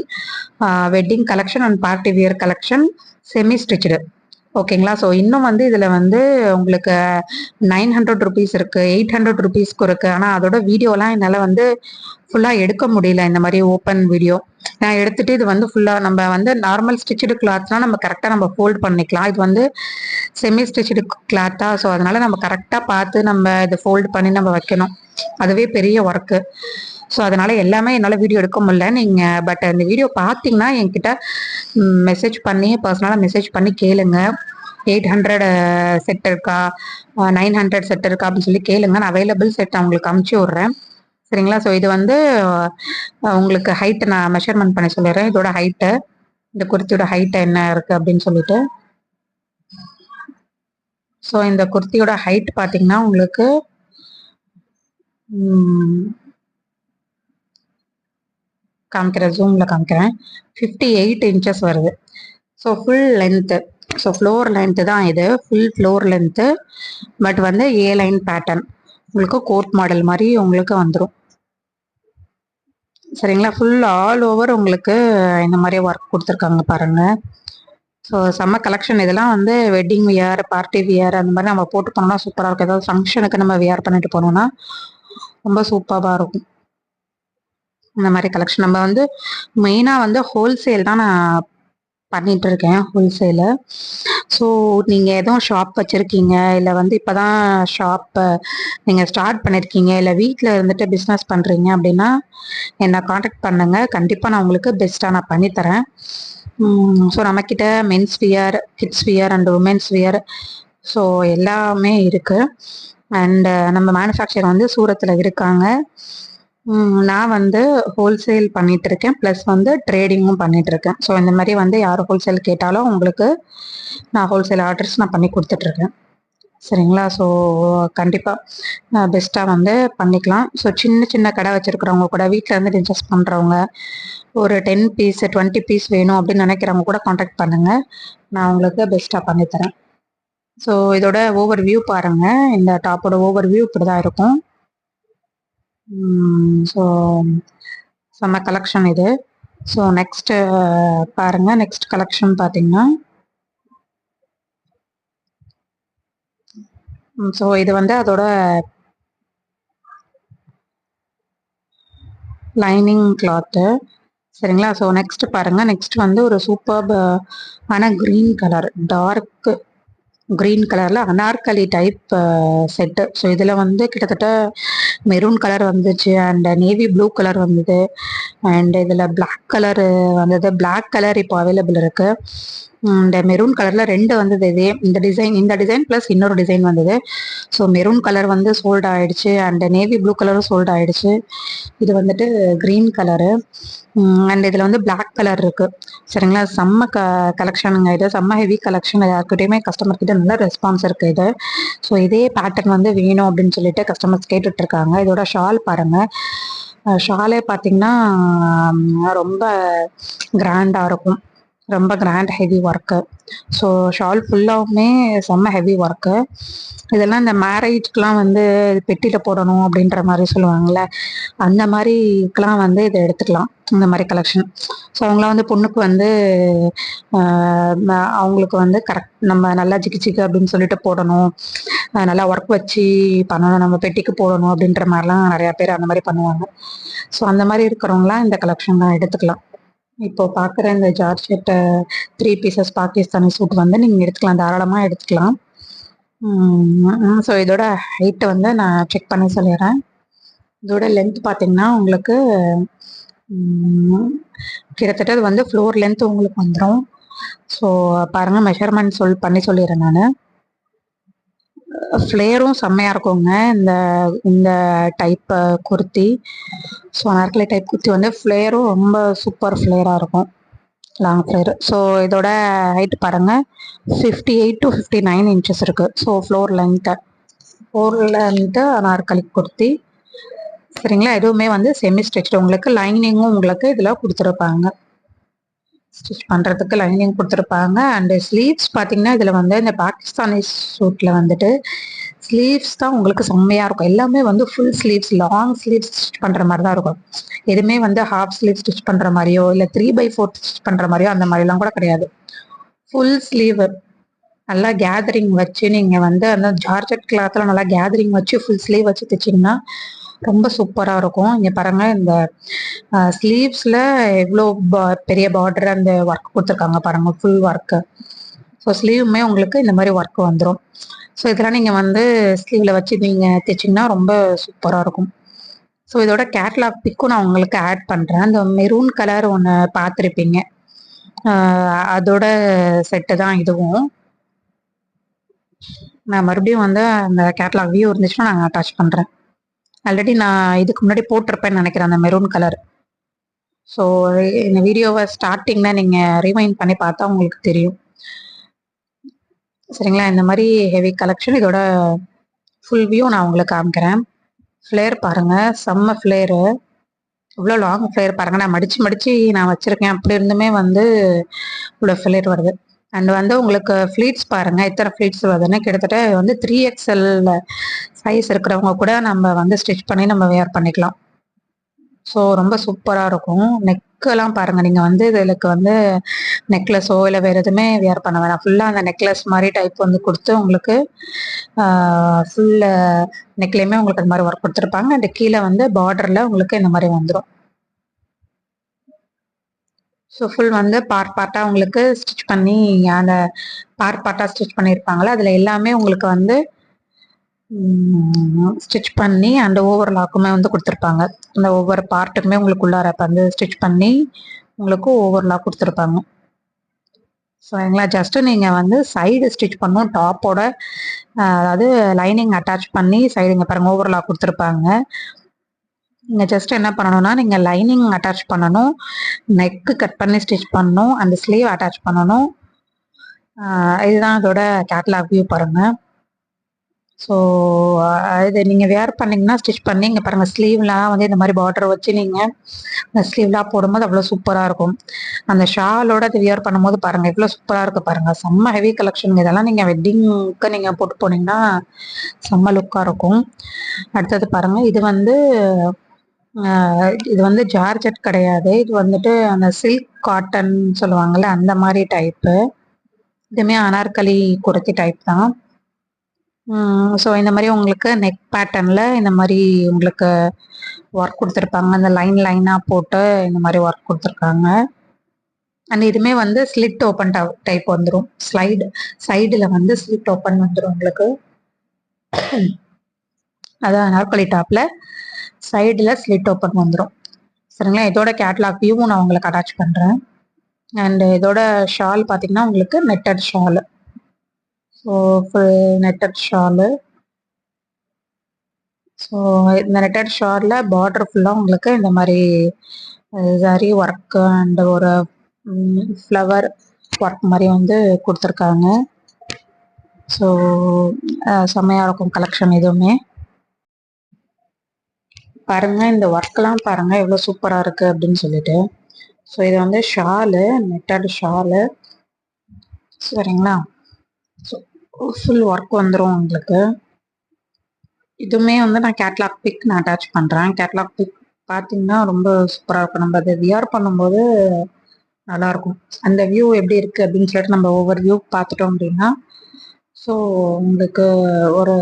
wedding collection and party wear collection, semi stitch. ஓகேங்களா, ஸோ இன்னும் வந்து இதில் வந்து உங்களுக்கு 900 rupees இருக்குது, 800 rupeesக்கு இருக்குது. ஆனால் அதோட வீடியோலாம் என்னால் வந்து ஃபுல்லாக எடுக்க முடியல, இந்த மாதிரி ஓப்பன் வீடியோ நான் எடுத்துகிட்டு. இது வந்து ஃபுல்லாக நம்ம வந்து நார்மல் ஸ்டிச்சு கிளாத்னால் நம்ம கரெக்டாக நம்ம ஃபோல்ட் பண்ணிக்கலாம். இது வந்து செமி ஸ்டிச்சு கிளாத்தா, ஸோ அதனால நம்ம கரெக்டாக பார்த்து நம்ம இதை ஃபோல்ட் பண்ணி நம்ம வைக்கணும், அதுவே பெரிய ஒர்க்கு. ஸோ அதனால எல்லாமே என்னால் வீடியோ எடுக்க முடியல. நீங்கள் பட் இந்த வீடியோ பார்த்தீங்கன்னா என்கிட்ட மெசேஜ் பண்ணி, பர்சனலாக மெசேஜ் பண்ணி கேளுங்க, 800 செட் இருக்கா, 900 செட் இருக்கா அப்படின்னு சொல்லி கேளுங்க. நான் அவைலபிள் செட் அவங்களுக்கு அமுச்சு விட்றேன். சரிங்களா, ஸோ இது வந்து உங்களுக்கு ஹைட்டு நான் மெஷர்மெண்ட் பண்ணி சொல்லிடுறேன். இதோட ஹைட்டு, இந்த குர்த்தியோட ஹைட்டு என்ன இருக்குது அப்படின்னு சொல்லிட்டு ஸோ இந்த குர்த்தியோட ஹைட் பார்த்தீங்கன்னா உங்களுக்கு காமிக்கிறேன், ஜூமில் காமிக்கிறேன், 58 inches வருது. So full length, so floor length தான் இது, ஃபுல் ஃப்ளோர் லென்த்து. பட் வந்து ஏ லைன் பேட்டர்ன் உங்களுக்கு கோட் மாடல் மாதிரி உங்களுக்கு வந்துடும். சரிங்களா, ஃபுல் ஆல் ஓவர் உங்களுக்கு இந்த மாதிரி ஒர்க் கொடுத்துருக்காங்க பாருங்கள். ஸோ செம்ம கலெக்ஷன். இதெல்லாம் வந்து வெட்டிங் வியர், பார்ட்டி வியர் அந்த மாதிரி நம்ம போட்டு போனோம்னா சூப்பராக இருக்கும். ஏதாவது ஃபங்க்ஷனுக்கு நம்ம வியர் பண்ணிட்டு போனோம்னா ரொம்ப சூப்பராக இருக்கும். இந்த மாதிரி கலெக்ஷன் நம்ம வந்து மெயினாக வந்து ஹோல்சேல் தான் நான் பண்ணிட்டு இருக்கேன், ஹோல்சேலு. ஸோ நீங்கள் எதுவும் ஷாப் வச்சுருக்கீங்க, இல்லை வந்து இப்போ தான் ஷாப்பை நீங்கள் ஸ்டார்ட் பண்ணியிருக்கீங்க, இல்லை வீட்டில் இருந்துட்டு பிஸ்னஸ் பண்ணுறீங்க அப்படின்னா என்னை காண்டாக்ட் பண்ணுங்கள். கண்டிப்பாக நான் உங்களுக்கு பெஸ்ட்டாக நான் பண்ணித்தரேன். ஸோ நம்மக்கிட்ட men's wear, kids wear and women's wear so எல்லாமே இருக்குது. அண்டு நம்ம மேனுஃபேக்சர் வந்து சூரத்தில் இருக்காங்க. நான் வந்து ஹோல்சேல் பண்ணிட்டு இருக்கேன், ப்ளஸ் வந்து ட்ரேடிங்கும் பண்ணிட்டு இருக்கேன். ஸோ இந்த மாதிரி வந்து யார் ஹோல்சேல் கேட்டாலும் உங்களுக்கு நான் ஹோல்சேல் ஆர்டர்ஸ் நான் பண்ணி கொடுத்துட்ருக்கேன். சரிங்களா, ஸோ கண்டிப்பாக பெஸ்ட்டாக வந்து பண்ணிக்கலாம். ஸோ சின்ன சின்ன கடை வச்சுருக்கிறவங்க கூட, வீட்டில் இருந்து பிஸ்னஸ் பண்ணுறவங்க, ஒரு 10 பீஸ் 20 பீஸ் வேணும் அப்படின்னு நினைக்கிறவங்க கூட காண்டாக்ட் பண்ணுங்கள், நான் உங்களுக்கு பெஸ்ட்டாக பண்ணித்தரேன். ஸோ இதோட ஓவர் வியூ பாருங்கள். இந்த டாப்போட ஓவர் வியூ இப்படி தான் இருக்கும். ஸோ செம்ம கலெக்ஷன் இது. ஸோ நெக்ஸ்ட்டு பாருங்கள், நெக்ஸ்ட் கலெக்ஷன் பார்த்தீங்கன்னா ஸோ இது வந்து அதோட லைனிங் கிளாத்து. சரிங்களா, ஸோ நெக்ஸ்ட் பாருங்கள். நெக்ஸ்ட் வந்து ஒரு சூப்பர் ஆனால் க்ரீன் கலர், டார்க் க்ரீன் கலரில் அனார்கலி டைப் செட்டு. ஸோ இதில் வந்து கிட்டத்தட்ட மெரூன் கலர் வந்துச்சு, அண்ட் நேவி ப்ளூ கலர் வந்தது, அண்ட் இதில் பிளாக் கலரு வந்தது. பிளாக் கலர் இப்போ அவைலபிள் இருக்குது. இந்த மெரூன் கலரில் 2 வந்தது. இதே இந்த டிசைன் ப்ளஸ் இன்னொரு டிசைன் வந்தது. ஸோ மெரூன் கலர் வந்து சோல்ட் ஆகிடுச்சு, அண்ட் நேவி ப்ளூ கலரும் சோல்ட் ஆகிடுச்சு. இது வந்துட்டு க்ரீன் கலரு, அண்ட் இதில் வந்து பிளாக் கலர் இருக்குது. சரிங்களா, செம்ம கலெக்ஷனுங்க இது, செம்ம ஹெவி கலெக்ஷன். யாருக்கிட்டையுமே கஸ்டமர் கிட்ட நல்ல ரெஸ்பான்ஸ் இருக்குது இது. ஸோ இதே பேட்டர்ன் வந்து வேணும் அப்படின்னு சொல்லிட்டு கஸ்டமர்ஸ் கேட்டுட்ருக்காங்க. இதோட ஷால் பாருங்கள். ஷாலே பார்த்தீங்கன்னா ரொம்ப கிராண்டாக இருக்கும், ரொம்ப grand heavy work. So shawl ஃபுல்லாகவுமே செம்ம ஹெவி ஒர்க்கு. இதெல்லாம் இந்த மேரேஜ்க்கெலாம் வந்து பெட்டியில் போடணும் அப்படின்ற மாதிரி சொல்லுவாங்கள்ல, அந்த மாதிரிக்கெலாம் வந்து இதை எடுத்துக்கலாம், இந்த மாதிரி கலெக்ஷன். ஸோ அவங்களாம் வந்து பொண்ணுக்கு வந்து அவங்களுக்கு வந்து கரெக்ட் நம்ம நல்லா ஜிக்கு ஜிக்கு அப்படின்னு சொல்லிட்டு போடணும், நல்லா ஒர்க் வச்சு பண்ணணும், நம்ம பெட்டிக்கு போடணும் அப்படின்ற மாதிரிலாம் நிறையா பேர் அந்த மாதிரி பண்ணுவாங்க. ஸோ அந்த மாதிரி இருக்கிறவங்களாம் இந்த கலெக்ஷன் தான் எடுத்துக்கலாம். இப்போ பார்க்குற இந்த ஜார்ஜெட் 3 பீசஸ் பாகிஸ்தானி சூட் வந்து நீங்கள் எடுத்துக்கலாம், தாராளமாக எடுத்துக்கலாம். ஸோ இதோட ஹைட்டு வந்து நான் செக் பண்ணி சொல்லிடுறேன். இதோட லென்த் பார்த்தீங்கன்னா உங்களுக்கு கிட்டத்தட்ட அது வந்து ஃப்ளோர் லென்த் உங்களுக்கு வந்துடும். ஸோ பாருங்கள், மெஷர்மெண்ட் பண்ணி சொல்லிடுறேன் நான். ஃப்ளேரும் செம்மையாக இருக்குங்க இந்த இந்த type kurti. So Anarkali type kurti வந்து ஃப்ளேரும் ரொம்ப சூப்பர் ஃப்ளேராக இருக்கும், லாங் ஃப்ளேர். ஸோ இதோட ஹைட் பாருங்கள், 58 to 59 inches இருக்குது. So floor length Anarkali kurti. சரிங்களா, எதுவுமே வந்து செமி ஸ்டிச்டு, உங்களுக்கு லைனிங்கும் உங்களுக்கு இதில் கொடுத்துருப்பாங்க, ஸ்டிச் பண்ணுறதுக்கு லைனிங் கொடுத்துருப்பாங்க. அண்டு ஸ்லீவ்ஸ் பார்த்தீங்கன்னா இதில் வந்து இந்த பாகிஸ்தானி சூட்டில் வந்துட்டு ஸ்லீவ்ஸ் தான் உங்களுக்கு செம்மையாக இருக்கும். எல்லாமே வந்து full sleeves, long sleeves stitch பண்ணுற மாதிரி தான் இருக்கும். எதுவுமே வந்து ஹாஃப் ஸ்லீவ் ஸ்டிச் பண்ணுற மாதிரியோ இல்லை 3/4 ஸ்டிச் பண்ணுற மாதிரியோ அந்த மாதிரிலாம் கூட கிடையாது. ஃபுல் ஸ்லீவ் நல்லா கேதரிங் வச்சு நீங்கள் வந்து அந்த ஜார்ஜெட் கிளாத்தில் நல்லா கேதரிங் வச்சு ஃபுல் ஸ்லீவ் வச்சு தைச்சிங்கன்னா ரொம்ப சூப்பராக இருக்கும். இங்கே பாருங்கள், இந்த ஸ்லீவ்ஸில் எவ்வளோ பெரிய பார்டர் அந்த ஒர்க் கொடுத்துருக்காங்க பாருங்கள், ஃபுல் ஒர்க்கு. ஸோ ஸ்லீவுமே உங்களுக்கு இந்த மாதிரி ஒர்க் வந்துடும். ஸோ இதெல்லாம் நீங்கள் வந்து ஸ்லீவில் வச்சு நீங்கள் தைச்சிங்கன்னா ரொம்ப சூப்பராக இருக்கும். ஸோ இதோட கேட்லாக் பிக்கும் நான் உங்களுக்கு ஆட் பண்ணுறேன். இந்த மெரூன் கலர் ஒன்று பார்த்துருப்பீங்க, அதோட செட்டு தான் இதுவும். நான் மறுபடியும் வந்து அந்த கேட்லாக் வியூ இருந்துச்சுன்னா நான் அட்டாச் பண்ணுறேன். ஆல்ரெடி நான் இதுக்கு முன்னாடி போட்டிருப்பேன்னு நினைக்கிறேன் அந்த மெரூன் கலர். ஸோ இந்த வீடியோவை ஸ்டார்டிங்கில் நீங்கள் ரிவைண்ட் பண்ணி பார்த்தா உங்களுக்கு தெரியும். சரிங்களா. இந்த மாதிரி ஹெவி கலெக்ஷன். இதோட ஃபுல் வியூ நான் உங்களுக்கு காமிக்கிறேன். ஃப்ளேர் பாருங்க, செம்ம ஃப்ளேரு. இவ்வளோ லாங் ஃப்ளேர் பாருங்க. நான் மடிச்சு மடிச்சு நான் வச்சிருக்கேன். அப்படி இருந்துமே வந்து இவ்வளோ ஃப்ளேர் வருது. அண்ட் வந்து உங்களுக்கு ஃப்ளீட்ஸ் பாருங்க, இத்தனை ஃப்ளீட்ஸ் வருதுன்னு கிட்டத்தட்ட வந்து 3XL சைஸ் இருக்கிறவங்க கூட நம்ம வந்து ஸ்டிச் பண்ணி நம்ம வேர் பண்ணிக்கலாம். ஸோ ரொம்ப சூப்பராக இருக்கும். நெக்கெல்லாம் பாருங்க, நீங்கள் வந்து இதுக்கு வந்து நெக்லஸோ இல்லை வேறு எதுவுமே வேர் பண்ண வேணாம். ஃபுல்லாக அந்த நெக்லஸ் மாதிரி டைப் வந்து கொடுத்து உங்களுக்கு ஃபுல்லு நெக்லேயுமே உங்களுக்கு அது மாதிரி ஒர்க் கொடுத்துருப்பாங்க. அண்ட் கீழே வந்து பார்டரில் உங்களுக்கு இந்த மாதிரி வந்துடும். ஸோ ஃபுல் வந்து பார்ட்டாக உங்களுக்கு ஸ்டிச் பண்ணி அந்த பார்ட்டாக ஸ்டிச் பண்ணியிருப்பாங்களே அதில் எல்லாமே உங்களுக்கு வந்து ஸ்டிச் பண்ணி அந்த ஓவர்லாக்குமே வந்து கொடுத்துருப்பாங்க. அந்த ஒவ்வொரு பார்ட்டுக்குமே உங்களுக்கு உள்ளார வந்து ஸ்டிச் பண்ணி உங்களுக்கு ஓவர்லாக் கொடுத்துருப்பாங்க. சரிங்களா. ஜஸ்ட்டு நீங்கள் வந்து சைடு ஸ்டிச் பண்ணணும் டாப்போட, அதாவது லைனிங் அட்டாச் பண்ணி சைடு இங்கே பாருங்கள் ஓவர்லாக் கொடுத்துருப்பாங்க. நீங்கள் ஜஸ்ட் என்ன பண்ணணும்னா நீங்கள் லைனிங் அட்டாச் பண்ணணும், நெக்கு கட் பண்ணி ஸ்டிச் பண்ணணும், அந்த ஸ்லீவ் அட்டாச் பண்ணணும். இதுதான் அதோட கேட்லாக் வியூ பாருங்கள். ஸோ இது நீங்கள் வேர் பண்ணிங்கன்னா ஸ்டிச் பண்ணி இங்கே பாருங்கள் ஸ்லீவ்லாம் வந்து இந்த மாதிரி பார்டர் வச்சு நீங்கள் அந்த ஸ்லீவ்லாம் போடும்போது அவ்வளோ சூப்பராக இருக்கும். அந்த ஷாலோட அது வியர் பண்ணும்போது பாருங்கள் எவ்வளோ சூப்பராக இருக்குது பாருங்கள். செம்ம ஹெவி கலெக்ஷன். இதெல்லாம் நீங்கள் வெட்டிங்க்கு நீங்கள் போட்டு போனீங்கன்னா செம்ம லுக்காக இருக்கும். அடுத்தது பாருங்கள், இது வந்து ஜார்ஜெட் கிடையாது. இது வந்துட்டு அந்த சில்க் காட்டன் சொல்லுவாங்கள்ல அந்த மாதிரி டைப்பு. இதுவுமே அனார்கலி குர்த்தி டைப் தான். ஸோ இந்த மாதிரி உங்களுக்கு நெக் பேட்டர்னில் இந்த மாதிரி உங்களுக்கு ஒர்க் கொடுத்துருப்பாங்க. அந்த லைனாக போட்டு இந்த மாதிரி ஒர்க் கொடுத்துருக்காங்க. அண்ட் இதுவுமே வந்து ஸ்லிட் ஓப்பன் டைப் வந்துடும். சைடில் வந்து ஸ்லிட் ஓப்பன் வந்துடும் உங்களுக்கு. அதான் அனார்கலி டாப்பில் சைடில் ஸ்லிட் ஓப்பன் வந்துடும். சரிங்களா. இதோட கேட்லாக் வியூவும் நான் உங்களுக்கு அட்டாச் பண்ணுறேன். அண்டு இதோட ஷால் பார்த்தீங்கன்னா உங்களுக்கு netted shawl. So full netted shawl. So இந்த நெட்டட் ஷாலில் பார்டர் ஃபுல்லாக உங்களுக்கு இந்த மாதிரி சரி ஒர்க்கு அண்ட் ஒரு ஃப்ளவர் ஒர்க் மாதிரி வந்து கொடுத்துருக்காங்க. ஸோ செம்மையாக இருக்கும் கலெக்ஷன். எதுவுமே பாருங்கள், இந்த ஒர்க்கெலாம் பாருங்கள் எவ்வளோ சூப்பராக இருக்குது அப்படின்னு சொல்லிட்டு. ஸோ இது வந்து ஷாலு, நெட்டட் ஷாலு. சரிங்களா. ஸோ ஃபுல் ஒர்க் வந்துடும் உங்களுக்கு. இதுவுமே வந்து நான் கேட்லாக் பிக் நான் அட்டாச் பண்ணுறேன். கேட்லாக் பிக் பார்த்தீங்கன்னா ரொம்ப சூப்பராக இருக்கும். நம்ம அதை வியர் பண்ணும்போது நல்லாயிருக்கும். அந்த வியூ எப்படி இருக்குது அப்படின்னு சொல்லிட்டு நம்ம ஒவ்வொரு வியூ பார்த்துட்டோம் அப்படின்னா ஸோ உங்களுக்கு ஒரு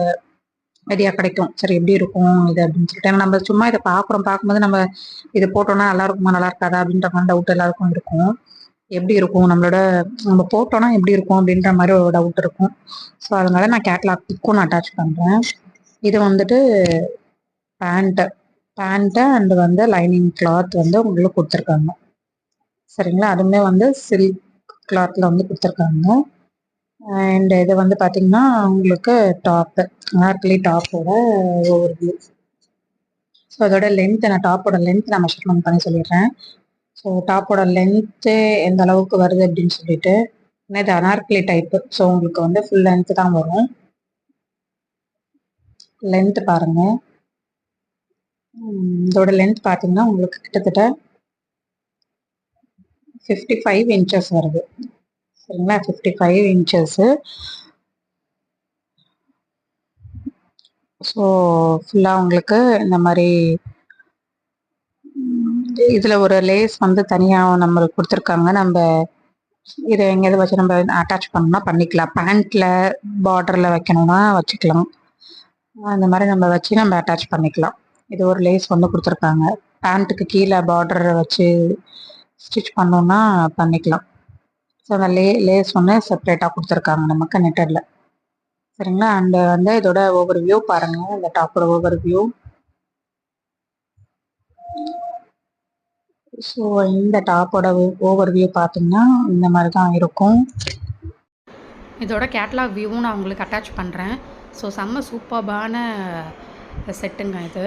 ஐடியா கிடைக்கும். சரி எப்படி இருக்கும் இது அப்படின்னு சொல்லிட்டு. ஏன்னா நம்ம சும்மா இதை பார்க்கும்போது நம்ம இது போட்டோம்னா நல்லா இருக்குமா நல்லா இருக்காதா அப்படின்ற மாதிரி டவுட் எல்லாருக்கும் இருக்கும். எப்படி இருக்கும் நம்ம போட்டோம்னா எப்படி இருக்கும் அப்படின்ற மாதிரி ஒரு டவுட் இருக்கும். ஸோ அதனால நான் கேட்லாக் பிக்கும் நான் அட்டாச் பண்ணுறேன். இது வந்துட்டு பேண்ட்டு அண்ட் வந்து லைனிங் கிளாத் வந்து உங்களுக்கு கொடுத்துருக்காங்க. சரிங்களா. அதுவுமே வந்து சில்க் கிளாத்தில் வந்து கொடுத்துருக்காங்க. அண்ட் இது வந்து பார்த்தீங்கன்னா உங்களுக்கு டாப்பு, அனார்கலி டாப்போட ஓவர் வியூ. ஸோ அதோட லென்த், நான் டாப்போட லென்த் நான் மெஷர்மெண்ட் பண்ணி சொல்லிடுறேன். ஸோ டாப்போட லென்த்து எந்த அளவுக்கு வருது அப்படின்னு சொல்லிட்டு. ஏன்னா இது அனார்கலி டைப்பு, ஸோ உங்களுக்கு வந்து ஃபுல் லென்த்து தான் வரும். லென்த்து பாருங்கள். இதோட லென்த் பார்த்தீங்கன்னா உங்களுக்கு கிட்டத்தட்ட 55 இன்ச்சஸ் வருது. சரிங்களா. 55 இன்ச்சஸ்ஸு. ஸோ ஃபுல்லாக உங்களுக்கு இந்த மாதிரி இதில் ஒரு லேஸ் வந்து தனியாக நம்மளுக்கு கொடுத்துருக்காங்க. நம்ம இதை எங்கேயாவது வச்சு நம்ம அட்டாச் பண்ணோம்னா பண்ணிக்கலாம். பேண்ட்டில் பார்டரில் வைக்கணும்னா வச்சுக்கலாம். அந்த மாதிரி நம்ம வச்சு நம்ம அட்டாச் பண்ணிக்கலாம். இது ஒரு லேஸ் வந்து கொடுத்துருக்காங்க. பேண்ட்டுக்கு கீழே பார்டர் வச்சு ஸ்டிச் பண்ணோம்னா பண்ணிக்கலாம். ஸோ அந்த லேஸ் ஒன்று செப்ரேட்டாக கொடுத்துருக்காங்க நமக்கு நெட்டடில். சரிங்களா. அண்டு வந்து இதோட ஓவர் வியூ பாருங்கள். இந்த டாப்போட ஓவர் வியூ. ஸோ இந்த டாப்போட ஓவர் வியூ பார்த்தீங்கன்னா இந்த மாதிரி தான் இருக்கும். இதோட கேட்லாக் வியூவும் நான் உங்களுக்கு அட்டாச் பண்ணுறேன். ஸோ செம்ம சூப்பர்பான செட்டுங்க இது.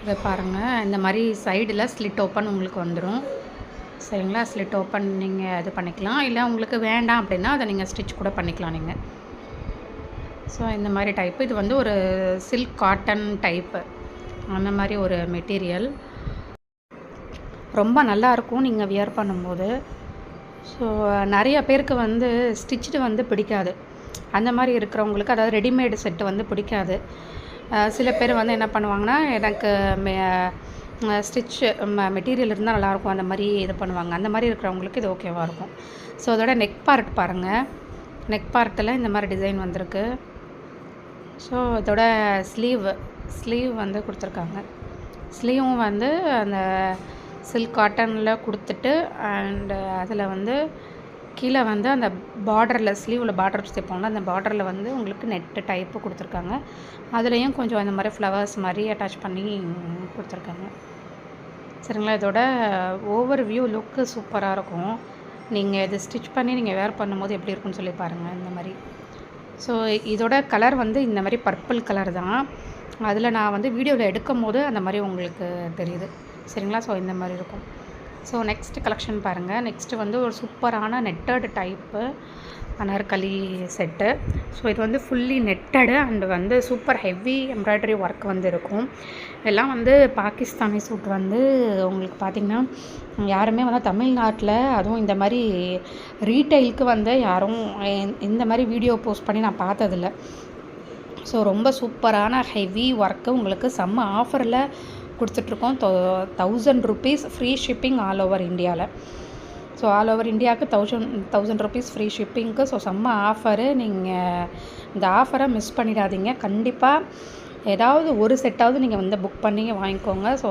இதை பாருங்கள், இந்த மாதிரி சைடில் ஸ்லிட் ஓப்பன் உங்களுக்கு வந்துடும். சரிங்களா. ஸ்லிட் ஓப்பன் நீங்கள் இது பண்ணிக்கலாம். இல்லை உங்களுக்கு வேண்டாம் அப்படின்னா அதை நீங்கள் ஸ்டிச் கூட பண்ணிக்கலாம் நீங்கள். ஸோ இந்த மாதிரி டைப்பு. இது வந்து ஒரு சில்க் காட்டன் டைப்பு, அந்த மாதிரி ஒரு மெட்டீரியல். ரொம்ப நல்லாயிருக்கும் நீங்கள் வியர் பண்ணும்போது. ஸோ நிறைய பேருக்கு வந்து ஸ்டிச்சுடு வந்து பிடிக்காது. அந்த மாதிரி இருக்கிறவங்களுக்கு, அதாவது ரெடிமேடு செட்டு வந்து பிடிக்காது. சில பேர் வந்து என்ன பண்ணுவாங்கன்னா, எனக்கு ஸ்டிச்சு மெட்டீரியல் இருந்தால் நல்லாயிருக்கும் அந்த மாதிரி இது பண்ணுவாங்க. அந்த மாதிரி இருக்கிறவங்களுக்கு இது ஓகேவாக இருக்கும். ஸோ அதோட நெக் பார்ட் பாருங்கள். நெக் பார்ட்டில் இந்த மாதிரி டிசைன் வந்திருக்கு. ஸோ இதோட ஸ்லீவ் வந்து கொடுத்துருக்காங்க. ஸ்லீவும் வந்து அந்த சில்க் காட்டனில் கொடுத்துட்டு, அண்டு அதில் வந்து கீழே வந்து அந்த பார்டரில், ஸ்லீவில் பார்டர் தைப்போம்ல, அந்த பார்டரில் வந்து உங்களுக்கு நெட்டு டைப்பு கொடுத்துருக்காங்க. அதுலேயும் கொஞ்சம் அந்த மாதிரி ஃப்ளவர்ஸ் மாதிரி அட்டாச் பண்ணி கொடுத்துருக்காங்க. சரிங்களா? இதோட ஓவர் வியூ லுக்கு சூப்பராக இருக்கும். நீங்கள் இது ஸ்டிச் பண்ணி நீங்கள் வேர் பண்ணும்போது எப்படி இருக்குன்னு சொல்லி பாருங்கள். இந்த மாதிரி. ஸோ இதோட கலர் வந்து இந்த மாதிரி பர்பிள் கலர் தான். அதில் நான் வந்து வீடியோவில் எடுக்கும் போது அந்த மாதிரி உங்களுக்கு தெரியுது. சரிங்களா? ஸோ இந்த மாதிரி இருக்கும். ஸோ நெக்ஸ்ட்டு கலெக்ஷன் பாருங்கள். நெக்ஸ்ட்டு வந்து ஒரு சூப்பரான netted type Anarkali set. So இது வந்து ஃபுல்லி நெட்டடு அண்டு வந்து சூப்பர் ஹெவி எம்ப்ராய்டரி ஒர்க் வந்து இருக்கும். எல்லாம் வந்து பாகிஸ்தானி சூட் வந்து உங்களுக்கு பார்த்திங்கன்னா யாருமே வந்து தமிழ்நாட்டில், அதுவும் இந்த மாதிரி ரீட்டைலுக்கு வந்து யாரும் இந்த மாதிரி வீடியோ போஸ்ட் பண்ணி நான் பார்த்ததில்ல. ஸோ ரொம்ப சூப்பரான ஹெவி ஒர்க்கு உங்களுக்கு செம்ம ஆஃபரில் கொடுத்துட்ருக்கோம். 1000 rupees free shipping all over இந்தியாவில். ஸோ ஆல் ஓவர் இந்தியாவுக்கு 1000 rupees ஃப்ரீ ஷிப்பிங்க்கு. ஸோ செம்ம ஆஃபரு. நீங்கள் இந்த ஆஃபரை மிஸ் பண்ணிடாதீங்க. கண்டிப்பாக ஏதாவது ஒரு செட்டாவது நீங்கள் வந்து புக் பண்ணி வாங்கிக்கோங்க. ஸோ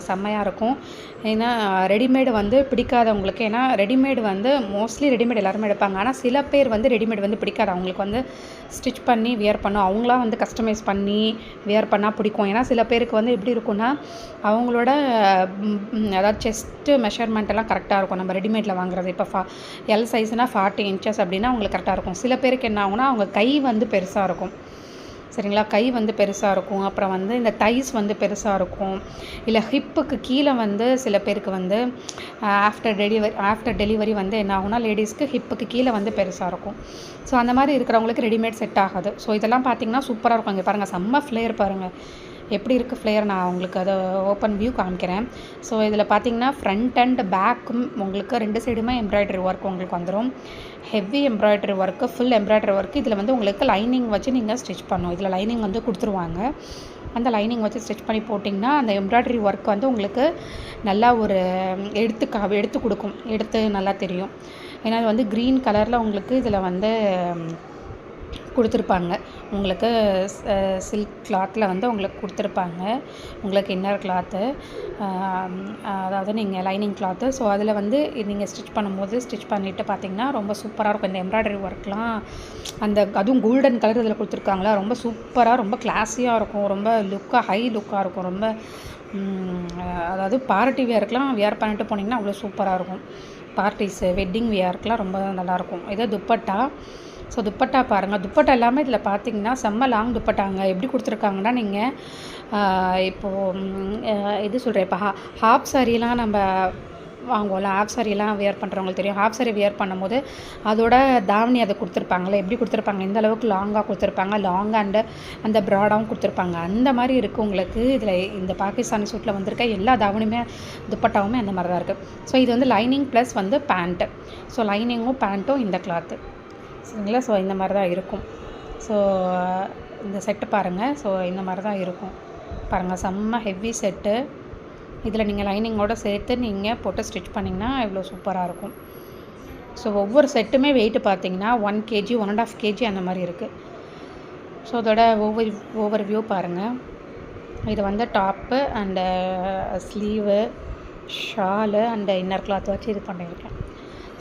செம்மையாக இருக்கும். ஏன்னா ரெடிமேடு வந்து பிடிக்காதவங்களுக்கு, ஏன்னா ரெடிமேடு வந்து மோஸ்ட்லி ரெடிமேட் எல்லாருமே எடுப்பாங்க. ஆனால் சில பேர் வந்து ரெடிமேட் வந்து பிடிக்காது. அவங்களுக்கு வந்து ஸ்டிச் பண்ணி வியர் பண்ணோம், அவங்களாம் வந்து கஸ்டமைஸ் பண்ணி வியர் பண்ணால் பிடிக்கும். ஏன்னா சில பேருக்கு வந்து எப்படி இருக்குன்னா, அவங்களோட அதாவது செஸ்ட்டு மெஷர்மெண்ட் எல்லாம் கரெக்டாக இருக்கும். நம்ம ரெடிமேடில் வாங்குறது இப்போ எல் சைஸ்னால் 40 inches அப்படின்னா அவங்களுக்கு கரெக்டாக இருக்கும். சில பேருக்கு என்ன ஆகுனா, அவங்க கை வந்து பெருசாக இருக்கும். சரிங்களா? கை வந்து பெருசாக இருக்கும். அப்புறம் வந்து இந்த தைஸ் வந்து பெருசாக இருக்கும். இல்லை ஹிப்புக்கு கீழே வந்து சில பேருக்கு வந்து ஆஃப்டர் டெலிவரி வந்து என்ன ஆகுனா, லேடிஸ்க்கு ஹிப்புக்கு கீழே வந்து பெருசாக இருக்கும். ஸோ அந்த மாதிரி இருக்கிறவங்களுக்கு ரெடிமேட் செட் ஆகாது. ஸோ இதெல்லாம் பார்த்திங்கன்னா சூப்பராக இருக்கும். இங்கே பாருங்கள், செம்ம ஃப்ளேர் பாருங்கள் எப்படி இருக்குது ஃப்ளேர். நான் உங்களுக்கு அதை ஓப்பன் வியூ காமிக்கிறேன். ஸோ இதில் பார்த்திங்கன்னா ஃப்ரண்ட் அண்ட் பேக்கும் உங்களுக்கு 2 சைடுமே எம்ப்ராய்டரி ஒர்க் உங்களுக்கு வந்துடும். Heavy embroidery work, full embroidery work. இதில் வந்து உங்களுக்கு லைனிங் வச்சு நீங்கள் ஸ்டிச் பண்ணணும். இதில் லைனிங் வந்து கொடுத்துருவாங்க. அந்த லைனிங் வச்சு ஸ்டிச் பண்ணி போட்டிங்கன்னா அந்த எம்ப்ராய்டரி ஒர்க் வந்து உங்களுக்கு நல்லா ஒரு எடுத்து கொடுக்கும். எடுத்து நல்லா தெரியும். ஏன்னா அது வந்து க்ரீன் கலரில் உங்களுக்கு இதில் வந்து கொடுத்துருப்பாங்க. உங்களுக்கு சில்க் கிளாத்தில் வந்து உங்களுக்கு கொடுத்துருப்பாங்க. உங்களுக்கு இன்னர் கிளாத்து, அதாவது நீங்கள் லைனிங் கிளாத்து. ஸோ அதில் வந்து நீங்கள் ஸ்டிச் பண்ணும்போது ஸ்டிச் பண்ணிவிட்டு பார்த்திங்கன்னா ரொம்ப சூப்பராக இருக்கும். இந்த எம்ப்ராய்டரி ஒர்க்லாம் அதுவும் கோல்டன் கலர் இதில் கொடுத்துருக்காங்களா, ரொம்ப சூப்பராக, ரொம்ப கிளாஸியாக இருக்கும். ரொம்ப ஹை லுக்காக இருக்கும். ரொம்ப அதாவது பார்ட்டி வியருக்கெலாம் வியர் பண்ணிட்டு போனீங்கன்னா அவ்வளோ சூப்பராக இருக்கும். பார்ட்டிஸு, வெட்டிங் வியருக்கெலாம் ரொம்ப நல்லாயிருக்கும். இதே துப்பட்டா. ஸோ துப்பட்டா பாருங்கள். துப்பட்டா எல்லாமே இதில் பார்த்தீங்கன்னா செம்ம லாங் துப்பட்டாங்க. எப்படி கொடுத்துருக்காங்கன்னா, நீங்கள் இப்போது இது சொல்கிறேன், இப்போ ஹாஃப் சாரீலாம் நம்ம வாங்குவோம்ல, ஹாஃப் சாரீலாம் வியர் பண்ணுறவங்களுக்கு தெரியும். ஹாஃப் சாரீ வியர் பண்ணும்போது அதோட தாவணி அதை கொடுத்துருப்பாங்களே, எப்படி கொடுத்துருப்பாங்க, இந்த அளவுக்கு லாங்காக கொடுத்துருப்பாங்க. லாங் அண்டு அந்த ப்ராடாகவும் கொடுத்துருப்பாங்க. அந்த மாதிரி இருக்குது உங்களுக்கு. இதில் இந்த பாகிஸ்தானி சூட்டில் வந்திருக்க எல்லா தாவணியுமே துப்பட்டாவுமே அந்த மாதிரி தான் இருக்குது. ஸோ இது வந்து லைனிங் ப்ளஸ் வந்து பேண்ட்டு. ஸோ லைனிங்கும் பேண்ட்டும் இந்த கிளாத்து. சரிங்களா? ஸோ இந்த மாதிரி தான் இருக்கும். ஸோ இந்த செட்டு பாருங்கள். ஸோ இந்த மாதிரி தான் இருக்கும் பாருங்கள். செம்ம ஹெவி செட்டு. இதில் நீங்கள் லைனிங்கோடு சேர்த்து நீங்கள் போட்டு ஸ்டிச் பண்ணிங்கன்னா இவ்வளோ சூப்பராக இருக்கும். ஸோ ஒவ்வொரு செட்டுமே வெயிட்டு பார்த்திங்கன்னா 1 kg 1.5 kg அந்த மாதிரி இருக்குது. ஸோ அதோட ஓவர் வியூ பாருங்கள். இது வந்து top and sleeve, shawl and inner cloth வச்சு இது பண்ணியிருக்கேன்.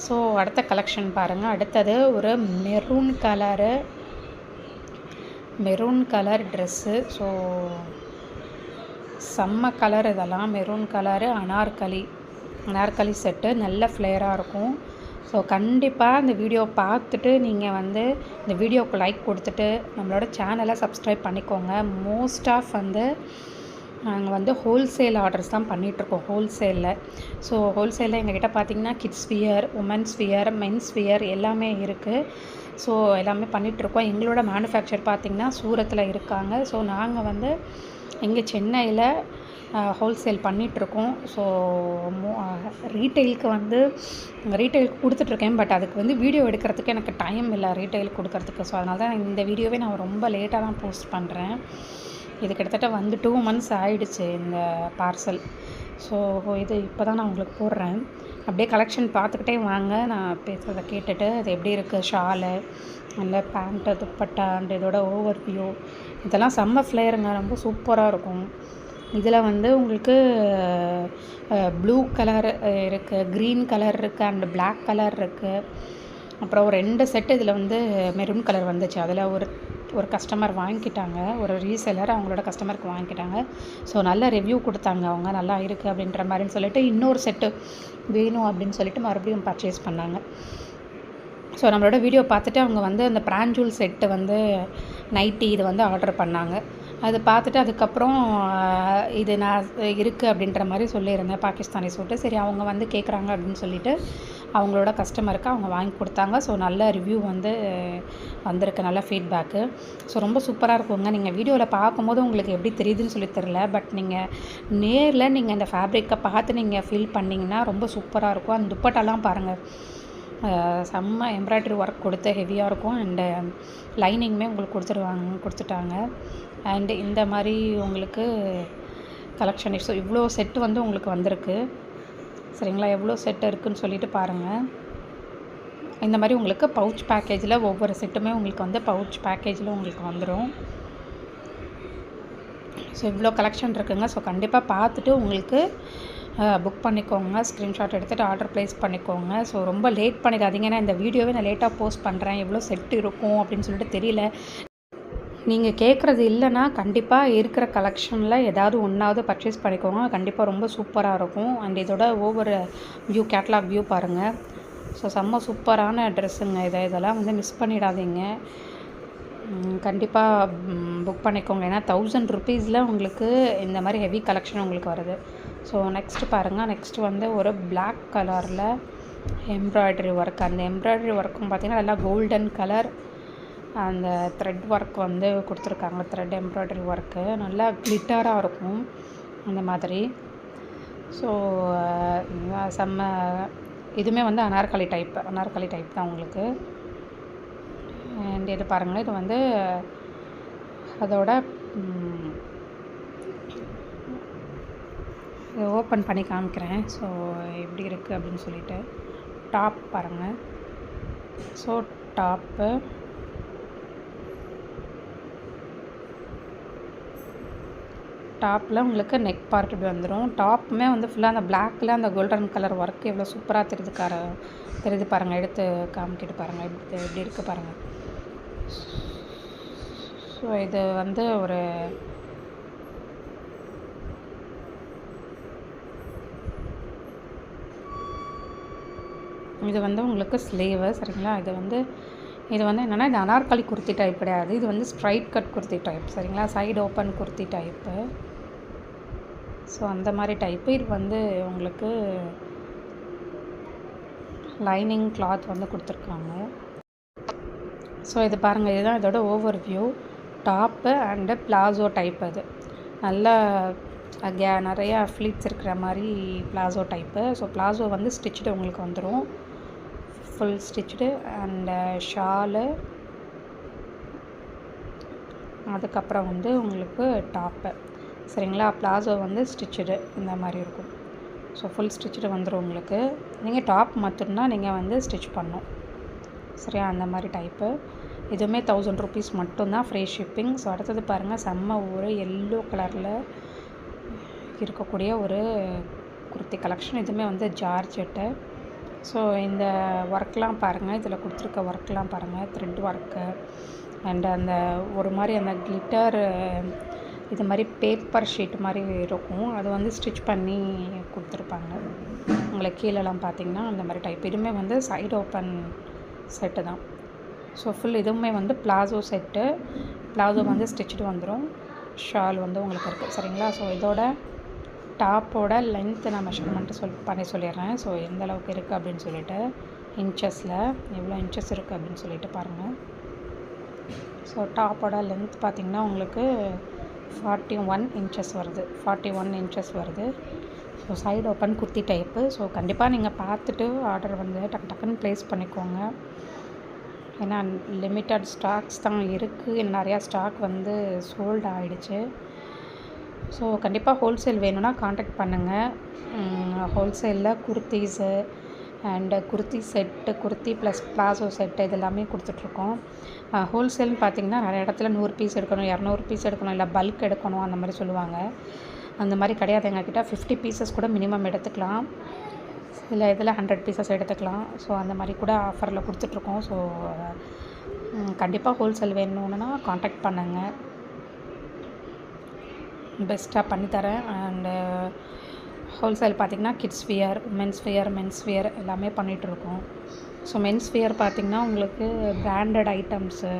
ஸோ அடுத்த கலெக்ஷன் பாருங்கள். அடுத்தது ஒரு மெரூன் கலர் ட்ரெஸ்ஸு. ஸோ செம்ம கலர் இதெல்லாம். Maroon colour Anarkali set. நல்ல ஃப்ளேராக இருக்கும். ஸோ கண்டிப்பாக இந்த வீடியோ பார்த்துட்டு நீங்கள் வந்து இந்த வீடியோவுக்கு லைக் கொடுத்துட்டு நம்மளோட சேனலை சப்ஸ்கிரைப் பண்ணிக்கோங்க. மோஸ்ட் ஆஃப் வந்து நாங்கள் வந்து ஹோல்சேல் ஆர்டர்ஸ் தான் பண்ணிகிட்ருக்கோம் ஹோல்சேலில். ஸோ ஹோல்சேலில் எங்ககிட்ட பார்த்திங்கன்னா kids wear, women's wear, men's wear எல்லாமே இருக்குது. ஸோ எல்லாமே பண்ணிகிட்ருக்கோம். எங்களோட மேனுஃபேக்சர் பார்த்திங்கன்னா சூரத்தில் இருக்காங்க. ஸோ நாங்கள் வந்து இங்கே சென்னையில் ஹோல்சேல் பண்ணிகிட்ருக்கோம். ஸோ ரீட்டெயிலுக்கு வந்து ரீட்டெயிலுக்கு கொடுத்துட்ருக்கேன். பட் அதுக்கு வந்து வீடியோ எடுக்கிறதுக்கு எனக்கு டைம் இல்லை ரீட்டெயிலுக்கு கொடுக்கறதுக்கு. ஸோ அதனால தான் இந்த வீடியோவே நான் ரொம்ப லேட்டாக தான் போஸ்ட் பண்ணுறேன். இது கிட்டத்தட்ட வந்து 2 months ஆகிடுச்சு இந்த பார்சல். ஸோ இது இப்போ தான் நான் உங்களுக்கு போடுறேன். அப்படியே கலெக்ஷன் பார்த்துக்கிட்டே வாங்க, நான் பேசுகிறத கேட்டுட்டு அது எப்படி இருக்குது, ஷாலு இல்லை பேண்ட்டு, துப்பட்டா அண்ட் இதோட ஓவர் வியூ இதெல்லாம் செம்ம ஃப்ளேருங்க, ரொம்ப சூப்பராக இருக்கும். இதில் வந்து உங்களுக்கு ப்ளூ கலர் இருக்குது, க்ரீன் கலர் இருக்குது அண்ட் பிளாக் கலர் இருக்குது. அப்புறம் 2 செட்டு இதில் வந்து மெரூன் கலர் வந்துச்சு. அதில் ஒரு கஸ்டமர் வாங்கிக்கிட்டாங்க, ஒரு ரீசெலர் அவங்களோட கஸ்டமருக்கு வாங்கிக்கிட்டாங்க. ஸோ நல்ல ரிவ்யூ கொடுத்தாங்க அவங்க, நல்லா இருக்குது அப்படின்ற மாதிரின்னு சொல்லிட்டு இன்னொரு செட்டு வேணும் அப்படின்னு சொல்லிட்டு மறுபடியும் பர்ச்சேஸ் பண்ணாங்க. ஸோ நம்மளோட வீடியோ பார்த்துட்டு அவங்க வந்து அந்த பிராஞ்சூல் செட்டு வந்து நைட்டி இது வந்து ஆர்டர் பண்ணாங்க. அது பார்த்துட்டு அதுக்கப்புறம் இது நான் இருக்குது அப்படின்ற மாதிரி சொல்லியிருந்தேன், பாகிஸ்தானி சூட்டு. சரி அவங்க வந்து கேட்குறாங்க அப்படின்னு சொல்லிட்டு அவங்களோட கஸ்டமருக்கு அவங்க வாங்கி கொடுத்தாங்க. ஸோ நல்ல ரிவ்யூ வந்து வந்திருக்கு, நல்ல ஃபீட்பேக்கு. ஸோ ரொம்ப சூப்பராக இருக்குங்க. நீங்கள் வீடியோவில் பார்க்கும்போது உங்களுக்கு எப்படி தெரியுதுன்னு சொல்லி தெரில, பட் நீங்கள் நேரில் நீங்கள் இந்த ஃபேப்ரிக்கை பார்த்து நீங்கள் ஃபீல் பண்ணிங்கன்னா ரொம்ப சூப்பராக இருக்கும். அந்த துப்பட்டாலாம் பாருங்கள், செம்ம எம்ப்ராய்டரி ஒர்க் கொடுத்து ஹெவியாக இருக்கும். அண்டு லைனிங்குமே உங்களுக்கு கொடுத்துட்டாங்க. அண்டு இந்த மாதிரி உங்களுக்கு கலெக்ஷன். ஸோ இவ்வளோ செட்டு வந்து உங்களுக்கு வந்திருக்கு சரிங்களா. எவ்வளோ செட்டு இருக்குதுன்னு சொல்லிட்டு பாருங்கள். இந்த மாதிரி உங்களுக்கு பவுச் பேக்கேஜில் ஒவ்வொரு செட்டுமே உங்களுக்கு வந்து பவுச் பேக்கேஜில் உங்களுக்கு வந்துடும். ஸோ இவ்வளோ கலெக்ஷன் இருக்குங்க. ஸோ கண்டிப்பாக பார்த்துட்டு உங்களுக்கு புக் பண்ணிக்கோங்க, ஸ்க்ரீன்ஷாட் எடுத்துகிட்டு ஆர்டர் ப்ளேஸ் பண்ணிக்கோங்க. ஸோ ரொம்ப லேட் பண்ணிடாதீங்க, ஏன்னா இந்த வீடியோவே நான் லேட்டாக போஸ்ட் பண்ணுறேன். எவ்வளோ செட்டு இருக்கும் அப்படின்னு சொல்லிட்டு தெரியல. நீங்கள் கேட்குறது இல்லைன்னா கண்டிப்பாக இருக்கிற கலெக்ஷனில் ஏதாவது ஒன்றாவது பர்ச்சேஸ் பண்ணிக்கோங்க, கண்டிப்பாக ரொம்ப சூப்பராக இருக்கும். அண்ட் இதோட ஒவ்வொரு வியூ கேட்லாக் வியூ பாருங்கள். ஸோ செம்ம சூப்பரான ட்ரெஸ்ஸுங்க. இதெல்லாம் வந்து மிஸ் பண்ணிடாதீங்க, கண்டிப்பாக புக் பண்ணிக்கோங்க. ஏன்னா 1000 rupeesல உங்களுக்கு இந்த மாதிரி ஹெவி கலெக்ஷன் உங்களுக்கு வருது. ஸோ நெக்ஸ்ட்டு பாருங்கள், நெக்ஸ்ட்டு வந்து ஒரு பிளாக் கலரில் எம்ப்ராய்டரி ஒர்க். அந்த எம்ப்ராய்டரி ஒர்க்கும் பார்த்திங்கன்னா நல்லா கோல்டன் கலர். அந்த த்ரெட் ஒர்க் வந்து கொடுத்துருக்காங்க, த்ரெட் எம்ப்ராய்டரி ஒர்க்கு நல்லா கிளிட்டராக இருக்கும் அந்த மாதிரி. ஸோ செம்ம. இதுவுமே வந்து அனார்கலி டைப் தான் உங்களுக்கு. அண்ட் இது பாருங்கள், இது வந்து அதோட இதை ஓப்பன் பண்ணி காமிக்கிறேன். ஸோ எப்படி இருக்குது அப்படின்னு சொல்லிட்டு. டாப் பாருங்கள். ஸோ டாப்பில் உங்களுக்கு நெக் பார்ட் இப்படி வந்துடும். டாப்புமே வந்து ஃபுல்லாக அந்த பிளாக்கில் அந்த கோல்டன் கலர் ஒர்க் எவ்வளோ சூப்பராக தெரியுது பாருங்கள். எடுத்து காமிக்கிட்டு பாருங்கள் எப்படி இருக்குது பாருங்கள். ஸோ இது வந்து இது வந்து உங்களுக்கு ஸ்லீவு சரிங்களா. இது வந்து என்னென்னா இது அனார்கலி குர்த்தி டைப் கிடையாது, இது வந்து ஸ்ட்ரைட் கட் குர்த்தி டைப் சரிங்களா. Side open kurti type. So அந்த மாதிரி டைப்பு. இது வந்து உங்களுக்கு லைனிங் கிளாத் வந்து கொடுத்துருக்காங்க. ஸோ இது பாருங்கள், இதுதான் இதோட over view. Top and palazzo type. அது நல்லா நிறையா ஃப்ளீட்ஸ் இருக்கிற மாதிரி பிளாசோ டைப்பு. ஸோ பிளாசோ வந்து ஸ்டிச்சுடு உங்களுக்கு வந்துடும், ஃபுல் ஸ்டிச்சுடு. அண்டு ஷாலு, அதுக்கப்புறம் வந்து உங்களுக்கு டாப்பு சரிங்களா. பிளாசோ வந்து ஸ்டிச்சுடு இந்த மாதிரி இருக்கும். ஸோ ஃபுல் ஸ்டிச்சுடு வந்துடும் உங்களுக்கு. நீங்கள் டாப் மட்டும்தான் நீங்கள் வந்து ஸ்டிச் பண்ணணும் சரியா, அந்த மாதிரி டைப்பு. இதுவுமே 1000 rupees மட்டும்தான், ஃப்ரீ ஷிப்பிங். ஸோ அடுத்தது பாருங்கள், செம்ம ஒரு எல்லோ கலரில் இருக்கக்கூடிய ஒரு குர்த்தி கலெக்ஷன். இதுவுமே வந்து ஜார்ஜெட்டு. ஸோ இந்த ஒர்க்லாம் பாருங்கள், இதில் கொடுத்துருக்க ஒர்க்லாம் பாருங்கள், த்ரெட் ஒர்க்கு அண்ட் அந்த ஒரு மாதிரி அந்த கிளிட்டர் இது மாதிரி பேப்பர் ஷீட் மாதிரி இருக்கும், அது வந்து ஸ்டிச் பண்ணி கொடுத்துருப்பாங்க உங்களுக்கு. கீழெல்லாம் பார்த்திங்கன்னா அந்த மாதிரி டைப். இதுவுமே வந்து சைடு ஓப்பன் செட்டு தான். ஸோ ஃபுல் இதுவுமே வந்து பிளாசோ செட்டு. பிளாசோ வந்து ஸ்டிச்சுடு வந்துடும். ஷால் வந்து உங்களுக்கு இருக்குது. சரிங்களா? ஸோ இதோட டாப்போட லென்த்து நான் மெஷர்மெண்ட்டு பண்ணி சொல்லிடுறேன். ஸோ எந்த அளவுக்கு இருக்குது அப்படின்னு சொல்லிட்டு இன்ச்சஸில் எவ்வளோ இன்ச்சஸ் இருக்குது அப்படின்னு சொல்லிட்டு பாருங்கள். ஸோ டாப்போட லென்த் பார்த்திங்கன்னா உங்களுக்கு 41 இன்ச்சஸ் வருது. 41 இன்ச்சஸ் வருது. So side open kurti type. So கண்டிப்பாக நீங்கள் பார்த்துட்டு ஆர்டர் வந்து டக்குன்னு ப்ளேஸ் பண்ணிக்கோங்க. ஏன்னா லிமிட்டட் ஸ்டாக்ஸ் தான் இருக்குது. நிறையா ஸ்டாக் வந்து சோல்ட் ஆகிடுச்சு. ஸோ கண்டிப்பாக ஹோல்சேல் வேணும்னா காண்டாக்ட் பண்ணுங்கள். ஹோல்சேலில் kurtis and kurti set, kurti plus palazzo set இது எல்லாமே கொடுத்துட்ருக்கோம். ஹோல்சேல்னு பார்த்திங்கன்னா நிறைய இடத்துல 100 பீஸ் எடுக்கணும், 200 பீஸ் எடுக்கணும், இல்லை பல்க் எடுக்கணும் அந்த மாதிரி சொல்லுவாங்க. அந்த மாதிரி கிடையாது. எங்ககிட்ட 50 பீசஸ் கூட மினிமம் எடுத்துக்கலாம். சில இதில் 100 பீசஸ் எடுத்துக்கலாம். ஸோ அந்த மாதிரி கூட ஆஃபரில் கொடுத்துட்ருக்கோம். ஸோ கண்டிப்பாக ஹோல்சேல் வேணும்னா காண்டாக்ட் பண்ணுங்கள். பெஸ்ட்டாக பண்ணித்தரேன். அண்டு ஹோல்சேல் பார்த்திங்கன்னா கிட்ஸ் வியர், மென்ஸ் வியர் எல்லாமே பண்ணிகிட்ருக்கோம். ஸோ மென்ஸ் வியர் பார்த்திங்கன்னா உங்களுக்கு பிராண்டட் ஐட்டம்ஸு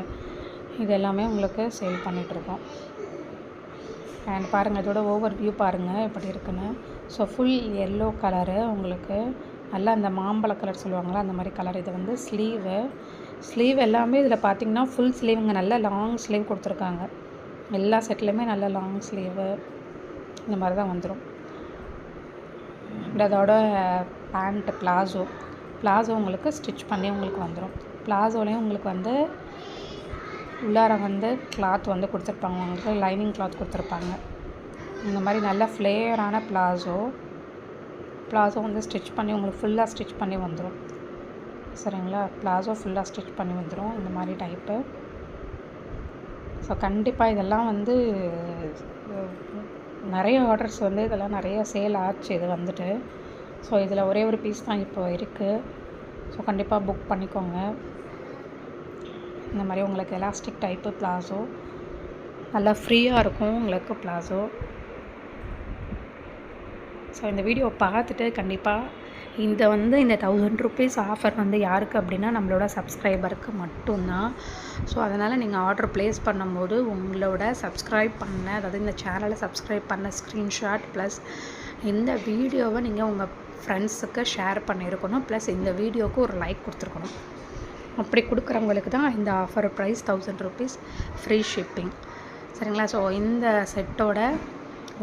இது எல்லாமே உங்களுக்கு சேல் பண்ணிகிட்ருக்கோம். அண்ட் பாருங்கள், இதோட ஓவர் வியூ பாருங்கள் எப்படி இருக்குன்னு. ஸோ ஃபுல் எல்லோ கலரு உங்களுக்கு நல்லா அந்த மாம்பழ கலர் சொல்லுவாங்களா அந்த மாதிரி கலர். இது வந்து ஸ்லீவ் எல்லாமே இதில் பார்த்திங்கன்னா ஃபுல் ஸ்லீவுங்க, நல்ல லாங் ஸ்லீவ் கொடுத்துருக்காங்க. எல்லா செட்லேயுமே நல்ல லாங் ஸ்லீவு இந்த மாதிரி தான் வந்துடும். அதோட பேண்ட் பிளாசோ உங்களுக்கு ஸ்டிச் பண்ணி உங்களுக்கு வந்துடும். பிளாசோலேயும் உங்களுக்கு வந்து உள்ளார வந்து கிளாத் வந்து கொடுத்துருப்பாங்க, உங்களுக்கு லைனிங் கிளாத் கொடுத்துருப்பாங்க. இந்த மாதிரி நல்ல ஃப்ளேயரான பிளாசோ வந்து ஸ்டிச் பண்ணி உங்களுக்கு ஃபுல்லாக ஸ்டிச் பண்ணி வந்துடும். சரிங்களா? பிளாசோ ஃபுல்லாக ஸ்டிச் பண்ணி வந்துடும் இந்த மாதிரி டைப்பு. ஸோ கண்டிப்பாக இதெல்லாம் வந்து நிறைய ஆர்டர்ஸ் வந்து இதெல்லாம் நிறைய சேல் ஆச்சு இது வந்துட்டு. ஸோ இதில் ஒரே ஒரு பீஸ் தான் இப்போ இருக்குது. ஸோ கண்டிப்பாக புக் பண்ணிக்கோங்க. இந்த மாதிரி உங்களுக்கு எலாஸ்டிக் டைப்பு பிளாசோ நல்லா ஃப்ரீயாக இருக்கும் உங்களுக்கு பிளாசோ. ஸோ இந்த வீடியோ பார்த்துட்டு கண்டிப்பாக இந்த 1000 ருபீஸ் ஆஃபர் வந்து யாருக்கு அப்படின்னா நம்மளோட சப்ஸ்கிரைபருக்கு மட்டும்தான். ஸோ அதனால் நீங்கள் ஆர்டர் ப்ளேஸ் பண்ணும்போது உங்களோட சப்ஸ்கிரைப் பண்ண, அதாவது இந்த சேனலை சப்ஸ்கிரைப் பண்ண ஸ்க்ரீன்ஷாட் ப்ளஸ் இந்த வீடியோவை நீங்கள் உங்கள் ஃப்ரெண்ட்ஸுக்கு ஷேர் பண்ணியிருக்கணும். ப்ளஸ் இந்த வீடியோவுக்கு ஒரு லைக் கொடுத்துருக்கணும். அப்படி கொடுக்குறவங்களுக்கு தான் இந்த offer price 1000 rupees free shipping. சரிங்களா? ஸோ இந்த செட்டோட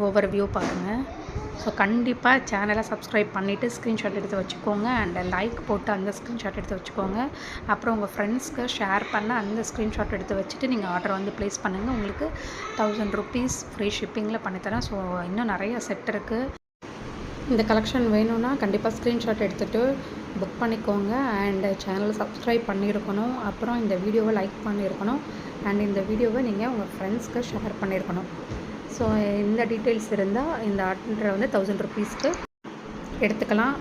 ஓவர் வியூ பாருங்கள். ஸோ கண்டிப்பாக சேனலை சப்ஸ்கிரைப் பண்ணிவிட்டு ஸ்க்ரீன்ஷாட் எடுத்து வச்சுக்கோங்க. அண்ட் லைக் போட்டு அந்த ஸ்க்ரீன்ஷாட் எடுத்து வச்சுக்கோங்க. அப்புறம் உங்கள் ஃப்ரெண்ட்ஸ்க்கு ஷேர் பண்ண அந்த ஸ்க்ரீன்ஷாட் எடுத்து வச்சுட்டு நீங்கள் ஆர்டர் வந்து ப்ளேஸ் பண்ணுங்கள். உங்களுக்கு 1000 ருபீஸ் ஃப்ரீ ஷிப்பிங்கில் பண்ணித்தரேன். ஸோ இன்னும் நிறைய செட் இருக்குது. இந்த கலெக்ஷன் வேணும்னா கண்டிப்பாக ஸ்க்ரீன்ஷாட் எடுத்துகிட்டு புக் பண்ணிக்கோங்க. அண்ட் சேனலை சப்ஸ்கிரைப் பண்ணியிருக்கணும். அப்புறம் இந்த வீடியோவை லைக் பண்ணியிருக்கணும். அண்ட் இந்த வீடியோவை நீங்கள் உங்கள் ஃப்ரெண்ட்ஸ்க்கு ஷேர் பண்ணியிருக்கணும். ஸோ இந்த டீட்டெயில்ஸ் இருந்தால் இந்த ஆர்டரை வந்து 1000 ருபீஸ்க்கு எடுத்துக்கலாம்.